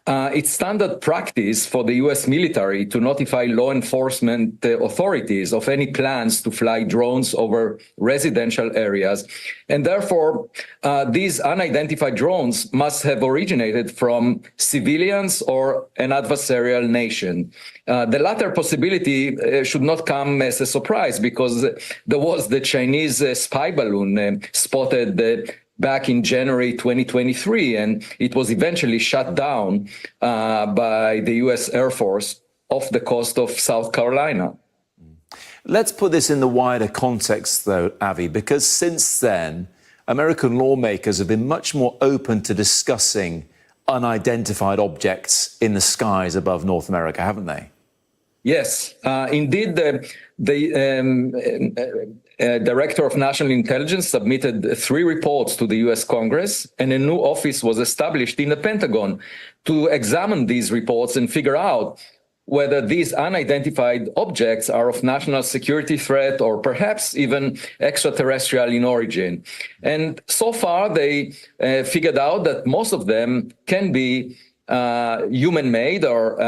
[SPEAKER 12] it's standard practice for the US military to notify law enforcement authorities of any plans to fly drones over residential areas. And therefore, these unidentified drones must have originated from civilians or an adversarial nation. The latter possibility should not come as a surprise, because there was the Chinese spy balloon spotted back in January 2023, and it was eventually shut down by the US Air Force off the coast of South Carolina.
[SPEAKER 13] Let's put this in the wider context, though, Avi, because since then, American lawmakers have been much more open to discussing unidentified objects in the skies above North America, haven't they?
[SPEAKER 12] Yes, indeed, the Director of National Intelligence submitted 3 reports to the US Congress, and a new office was established in the Pentagon to examine these reports and figure out whether these unidentified objects are of national security threat or perhaps even extraterrestrial in origin. And so far, they figured out that most of them can be human-made or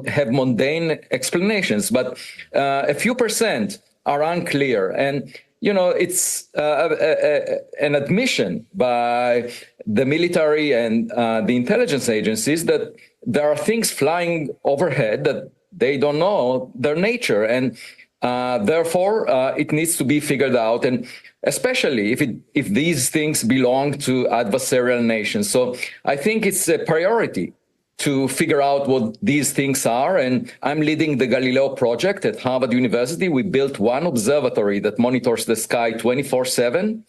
[SPEAKER 12] have mundane explanations, but a few percent are unclear. And, you know, it's an admission by the military and the intelligence agencies that there are things flying overhead that they don't know their nature. And therefore, it needs to be figured out. And especially if these things belong to adversarial nations. So I think it's a priority to figure out what these things are. And I'm leading the Galileo project at Harvard University. We built one observatory that monitors the sky 24/7.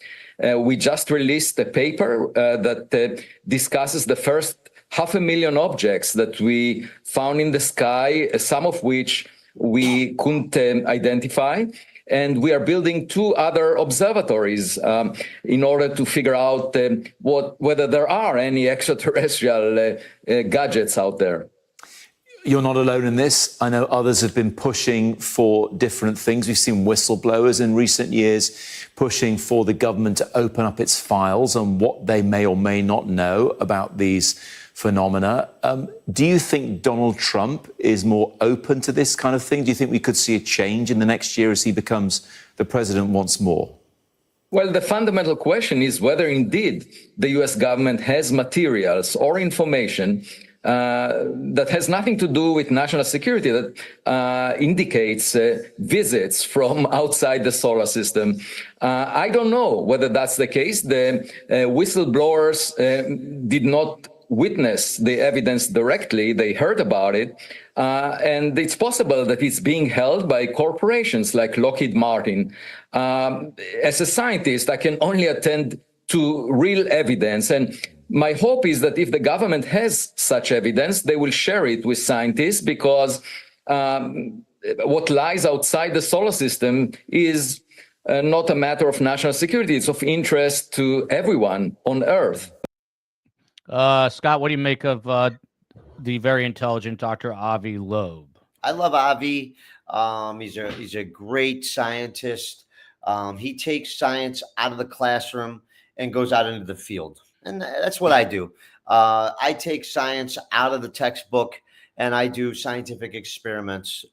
[SPEAKER 12] We just released a paper that discusses the first 500,000 objects that we found in the sky, some of which we couldn't identify. And we are building 2 other observatories in order to figure out whether there are any extraterrestrial gadgets out there.
[SPEAKER 13] You're not alone in this. I know others have been pushing for different things. We've seen whistleblowers in recent years pushing for the government to open up its files on what they may or may not know about these phenomena. Do you think Donald Trump is more open to this kind of thing? Do you think we could see a change in the next year as he becomes the president once more?
[SPEAKER 12] Well, the fundamental question is whether indeed the US government has materials or information that has nothing to do with national security, that indicates visits from outside the solar system. I don't know whether that's the case. The whistleblowers did not witness the evidence directly. They heard about it. And it's possible that it's being held by corporations like Lockheed Martin. As a scientist, I can only attend to real evidence. And my hope is that if the government has such evidence, they will share it with scientists, because what lies outside the solar system is not a matter of national security. It's of interest to everyone on Earth.
[SPEAKER 2] Scott, what do you make of the very intelligent Dr. Avi Loeb?
[SPEAKER 4] I love Avi. He's a great scientist. He takes science out of the classroom and goes out into the field. And that's what I do. I take science out of the textbook and I do scientific experiments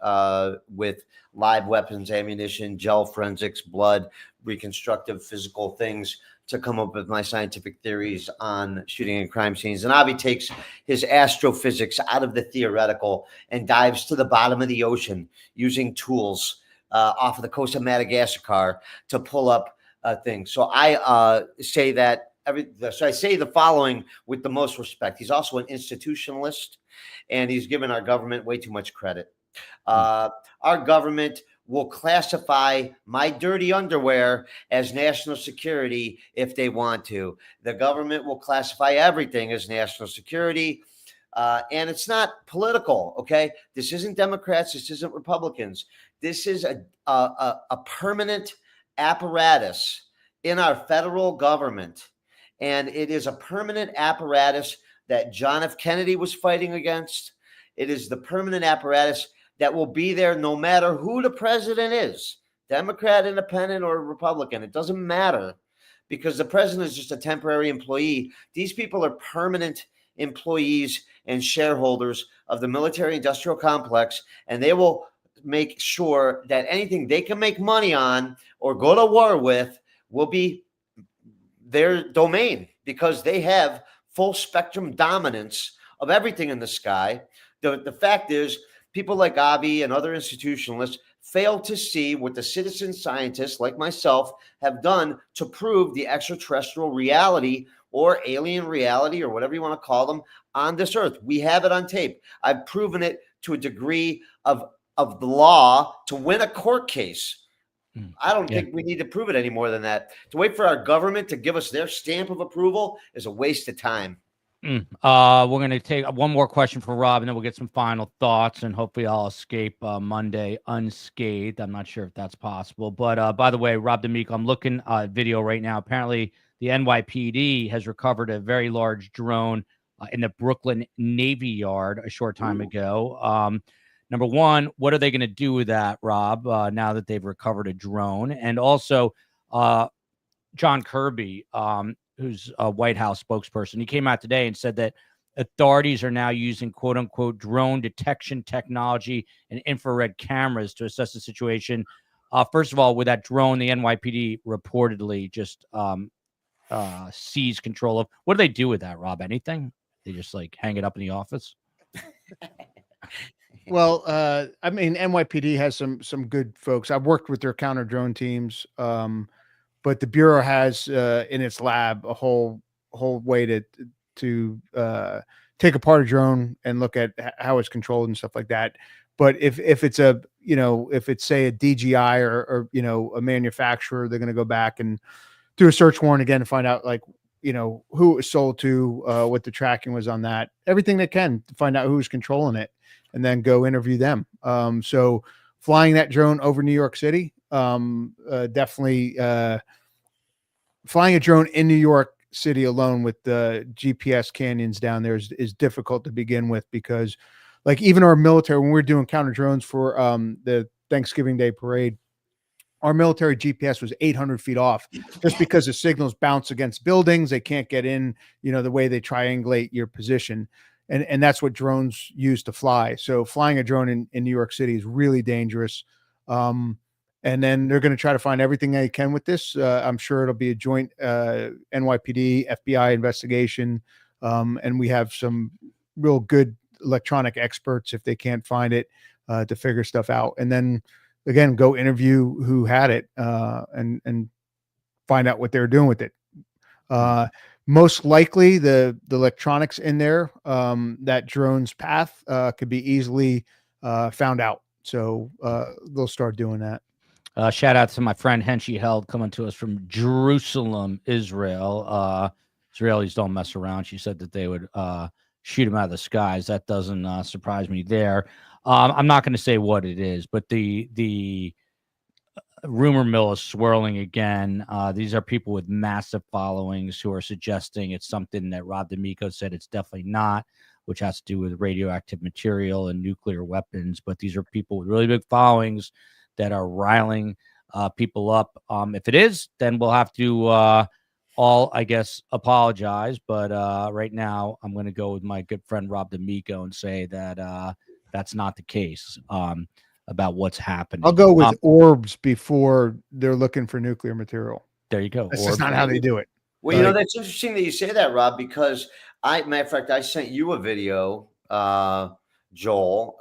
[SPEAKER 4] with live weapons, ammunition, gel forensics, blood, reconstructive physical things to come up with my scientific theories on shooting and crime scenes. And Avi takes his astrophysics out of the theoretical and dives to the bottom of the ocean using tools off of the coast of Madagascar to pull up things. So I say that I say the following with the most respect. He's also an institutionalist, and he's given our government way too much credit. Our government will classify my dirty underwear as national security if they want to. The government will classify everything as national security. And it's not political, okay? This isn't Democrats. This isn't Republicans. This is a permanent apparatus in our federal government. And it is a permanent apparatus that John F. Kennedy was fighting against. It is the permanent apparatus that will be there no matter who the president is, Democrat, Independent, or Republican. It doesn't matter, because the president is just a temporary employee. These people are permanent employees and shareholders of the military industrial complex, and they will make sure that anything they can make money on or go to war with will be their domain, because they have full spectrum dominance of everything in the sky. The fact is, people like Avi and other institutionalists fail to see what the citizen scientists like myself have done to prove the extraterrestrial reality or alien reality or whatever you want to call them on this earth. We have it on tape. I've proven it to a degree of the law to win a court case. I don't think we need to prove it any more than that. To wait for our government to give us their stamp of approval is a waste of time.
[SPEAKER 2] We're going to take one more question for Rob, and then we'll get some final thoughts, and hopefully I'll escape Monday unscathed. I'm not sure if that's possible. But by the way, Rob D'Amico, I'm looking at video right now. Apparently, the NYPD has recovered a very large drone in the Brooklyn Navy Yard a short time ago. Number one, what are they going to do with that, Rob, now that they've recovered a drone? And also, John Kirby, who's a White House spokesperson, he came out today and said that authorities are now using quote unquote drone detection technology and infrared cameras to assess the situation. First of all, with that drone, the NYPD reportedly just seized control of. What do they do with that, Rob? Anything? They just like hang it up in the office?
[SPEAKER 5] Well, I mean, NYPD has some good folks. I've worked with their counter drone teams, but the Bureau has in its lab a whole way to take apart a drone and look at how it's controlled and stuff like that. But if it's if it's say a DJI or a manufacturer, they're going to go back and do a search warrant again to find out who it was sold to, what the tracking was on that, everything they can to find out who's controlling it, and then go interview them. So flying that drone over New York City, definitely flying a drone in New York City alone with the GPS canyons down there is difficult to begin with, because like even our military, when we're doing counter drones for the Thanksgiving Day parade, our military GPS was 800 feet off just because the signals bounce against buildings. They can't get in, the way they triangulate your position. And that's what drones use to fly. So flying a drone in New York City is really dangerous. And then they're going to try to find everything they can with this. I'm sure it'll be a joint NYPD, FBI investigation. And we have some real good electronic experts, if they can't find it, to figure stuff out. And then, again, go interview who had it and find out what they were doing with it. Most likely the electronics in there, that drone's path could be easily found out. So they'll start doing that.
[SPEAKER 2] Shout out to my friend Henshi Held, coming to us from Jerusalem, Israel. Israelis don't mess around. She said that they would shoot him out of the skies. That doesn't surprise me there. I'm not going to say what it is, but the rumor mill is swirling again. These are people with massive followings who are suggesting it's something that Rob D'Amico said it's definitely not, which has to do with radioactive material and nuclear weapons. But these are people with really big followings that are riling people up. If it is, then we'll have to all, I guess, apologize. But right now, I'm going to go with my good friend Rob D'Amico and say that that's not the case about what's happening.
[SPEAKER 5] I'll go with orbs before they're looking for nuclear material.
[SPEAKER 2] There you go.
[SPEAKER 5] That's just not how they do it.
[SPEAKER 4] Well, that's interesting that you say that, Rob, because matter of fact, I sent you a video, Joel,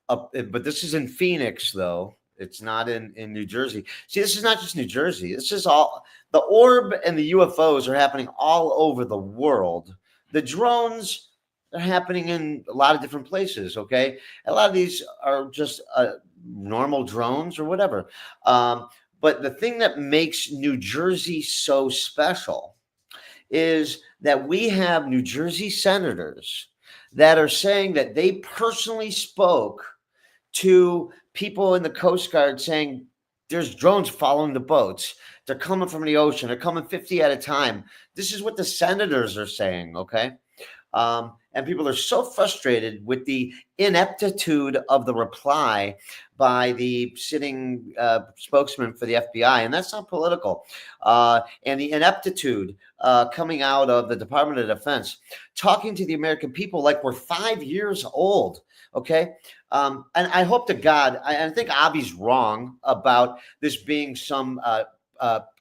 [SPEAKER 4] but this is in Phoenix, though. It's not in New Jersey. See, this is not just New Jersey. This is all the orb and the UFOs are happening all over the world. The drones are happening in a lot of different places. Okay. A lot of these are just normal drones or whatever. But the thing that makes New Jersey so special is that we have New Jersey senators that are saying that they personally spoke to people in the Coast Guard saying there's drones following the boats. They're coming from the ocean. They're coming 50 at a time. This is what the senators are saying, okay? And people are so frustrated with the ineptitude of the reply by the sitting spokesman for the FBI. And that's not political. And the ineptitude coming out of the Department of Defense, talking to the American people like we're 5 years old. Okay. And I hope to God, I think Avi's wrong about this being some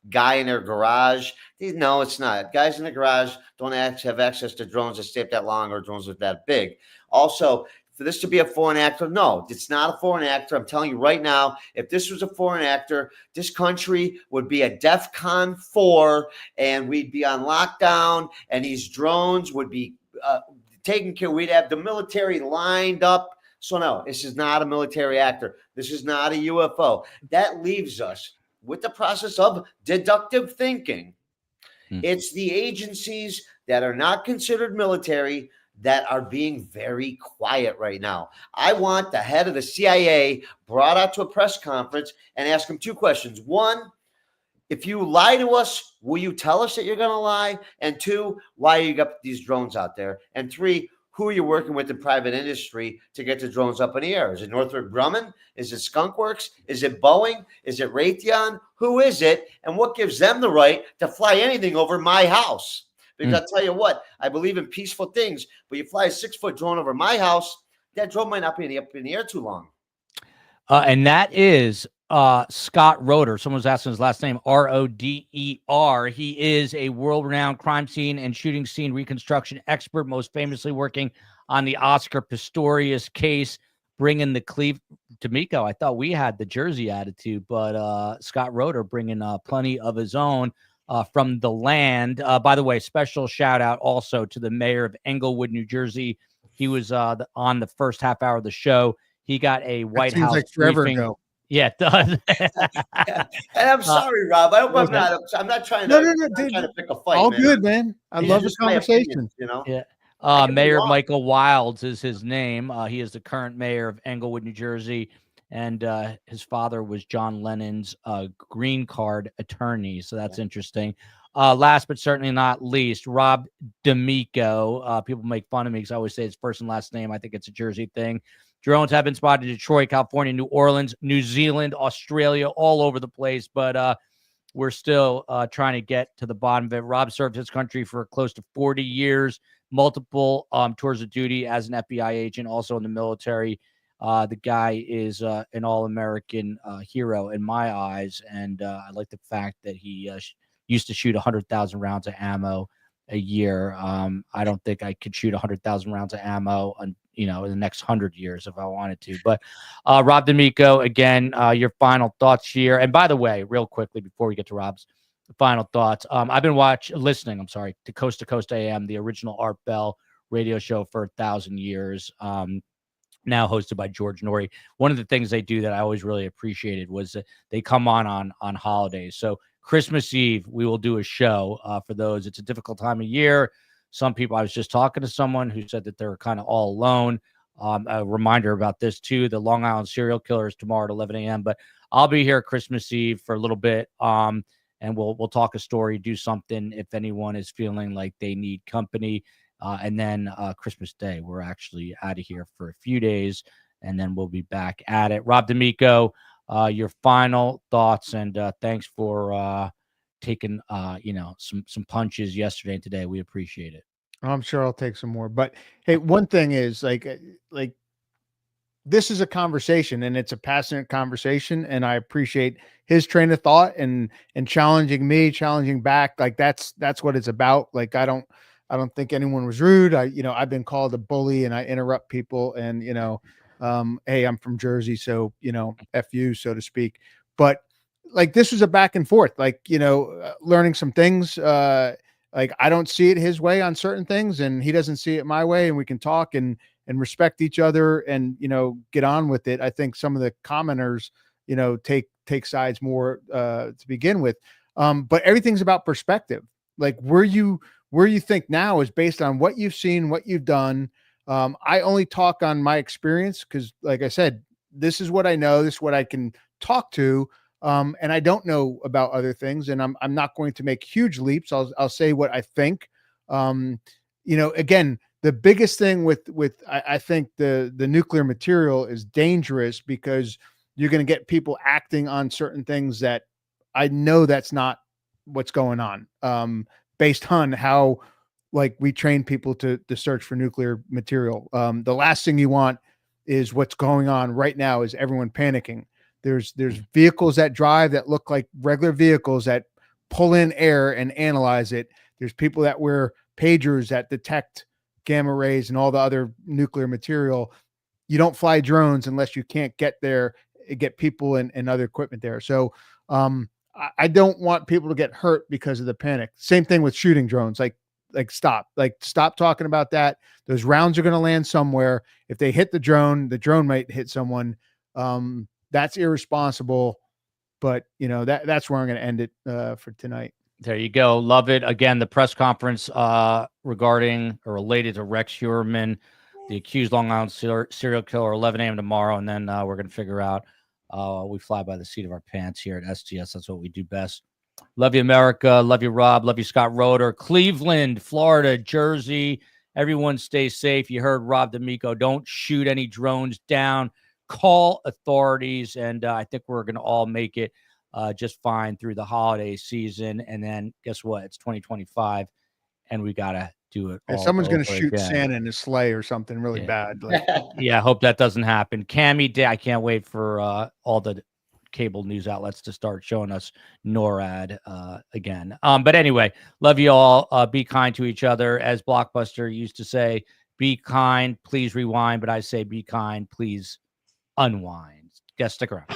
[SPEAKER 4] guy in their garage. No, it's not. Guys in the garage don't have access to drones that stay up that long or drones that are that big. Also, for this to be a foreign actor, no, it's not a foreign actor. I'm telling you right now, if this was a foreign actor, this country would be a DEFCON 4 and we'd be on lockdown and these drones would be taken care. We'd have the military lined up. So no, this is not a military actor. This is not a UFO. That leaves us with the process of deductive thinking. It's the agencies that are not considered military that are being very quiet right now. I want the head of the CIA brought out to a press conference and ask him 2 questions. 1, if you lie to us, will you tell us that you're going to lie? And 2, why you got these drones out there? And 3, who are you working with in private industry to get the drones up in the air? Is it Northrop Grumman? Is it Skunk Works? Is it Boeing? Is it Raytheon? Who is it? And what gives them the right to fly anything over my house? Because I'll tell you what, I believe in peaceful things, but you fly a 6-foot drone over my house, that drone might not be up in the air too long.
[SPEAKER 2] And that is Scott Roeder. Someone was asking his last name, Roder. He is a world-renowned crime scene and shooting scene reconstruction expert, most famously working on the Oscar Pistorius case, bringing the D'Amico. I thought we had the Jersey attitude, but Scott Roeder bringing plenty of his own from the land. By the way, special shout out also to the mayor of Englewood, New Jersey. He was on the first half hour of the show. He got a White House
[SPEAKER 5] like forever
[SPEAKER 2] briefing.
[SPEAKER 5] ago.
[SPEAKER 2] Yeah, it does.
[SPEAKER 4] And I'm sorry, Rob. I hope I'm not trying to pick a fight.
[SPEAKER 5] All
[SPEAKER 4] man.
[SPEAKER 5] good, man. I love the conversation.
[SPEAKER 4] You know.
[SPEAKER 2] Yeah. Mayor Michael Wilds is his name. He is the current mayor of Englewood, New Jersey, and his father was John Lennon's green card attorney. So that's interesting. Last but certainly not least, Rob D'Amico. People make fun of me because I always say his first and last name. I think it's a Jersey thing. Drones have been spotted in Detroit, California, New Orleans, New Zealand, Australia, all over the place. But we're still trying to get to the bottom of it. Rob served his country for close to 40 years, multiple tours of duty as an FBI agent, also in the military. The guy is an all-American hero in my eyes. And I like the fact that he used to shoot 100,000 rounds of ammo a year. I don't think I could shoot 100,000 rounds of ammo in the next 100 years if I wanted to. But Rob D'Amico, again, your final thoughts here. And by the way, real quickly before we get to Rob's final thoughts, I've been listening to Coast AM, the original Art Bell radio show for 1,000 years. Now hosted by George Norrie. One of the things they do that I always really appreciated was that they come on holidays. So Christmas Eve, we will do a show for those. It's a difficult time of year. Some people, I was just talking to someone who said that they're kind of all alone. A reminder about this too, the Long Island serial killer is tomorrow at 11 a.m. But I'll be here Christmas Eve for a little bit. And we'll talk a story, do something if anyone is feeling like they need company. And then Christmas Day, we're actually out of here for a few days, and then we'll be back at it. Rob D'Amico, your final thoughts, and thanks for taking some punches yesterday and today. We appreciate it.
[SPEAKER 5] I'm sure I'll take some more. But hey, one thing is like this is a conversation, and it's a passionate conversation, and I appreciate his train of thought and challenging me, challenging back. Like that's what it's about. Like I don't think anyone was rude. I've been called a bully and I interrupt people, and hey, I'm from Jersey, so F you, so to speak. But like this was a back and forth, like learning some things. Like I don't see it his way on certain things, and he doesn't see it my way, and we can talk and respect each other and get on with it. I think some of the commenters take sides more to begin with, but everything's about perspective. Like where you think now is based on what you've seen, what you've done. I only talk on my experience because, like I said, this is what I know. This is what I can talk to. And I don't know about other things, and I'm not going to make huge leaps. I'll say what I think. Again, the biggest thing with I think the nuclear material is dangerous because you're going to get people acting on certain things that I know that's not what's going on, based on how like we train people to search for nuclear material. The last thing you want is what's going on right now is everyone panicking. There's vehicles that drive that look like regular vehicles that pull in air and analyze it. There's people that wear pagers that detect gamma rays and all the other nuclear material. You don't fly drones unless you can't get there, get people and other equipment there. So I don't want people to get hurt because of the panic. Same thing with shooting drones. Stop talking about that. Those rounds are going to land somewhere. If they hit the drone might hit someone. That's irresponsible. But that's where I'm going to end it for tonight.
[SPEAKER 2] There you go. Love it. Again, the press conference regarding or related to Rex Heuermann, the accused Long Island serial killer, 11 a.m. tomorrow. And then we're going to figure out, we fly by the seat of our pants here at STS. That's what we do best. Love you, America. Love you, Rob. Love you, Scott Roeder. Cleveland, Florida, Jersey. Everyone stay safe. You heard Rob D'Amico. Don't shoot any drones down. Call authorities. And I think we're going to all make it just fine through the holiday season. And then guess what? It's 2025 and we got to do it.
[SPEAKER 5] And someone's going to shoot Santa in his sleigh or something really bad.
[SPEAKER 2] Yeah. I hope that doesn't happen. Cammie Day. I can't wait for all the cable news outlets to start showing us NORAD again. But anyway, love you all. Be kind to each other. As Blockbuster used to say, be kind, please rewind. But I say be kind, please unwind. Guys, stick around.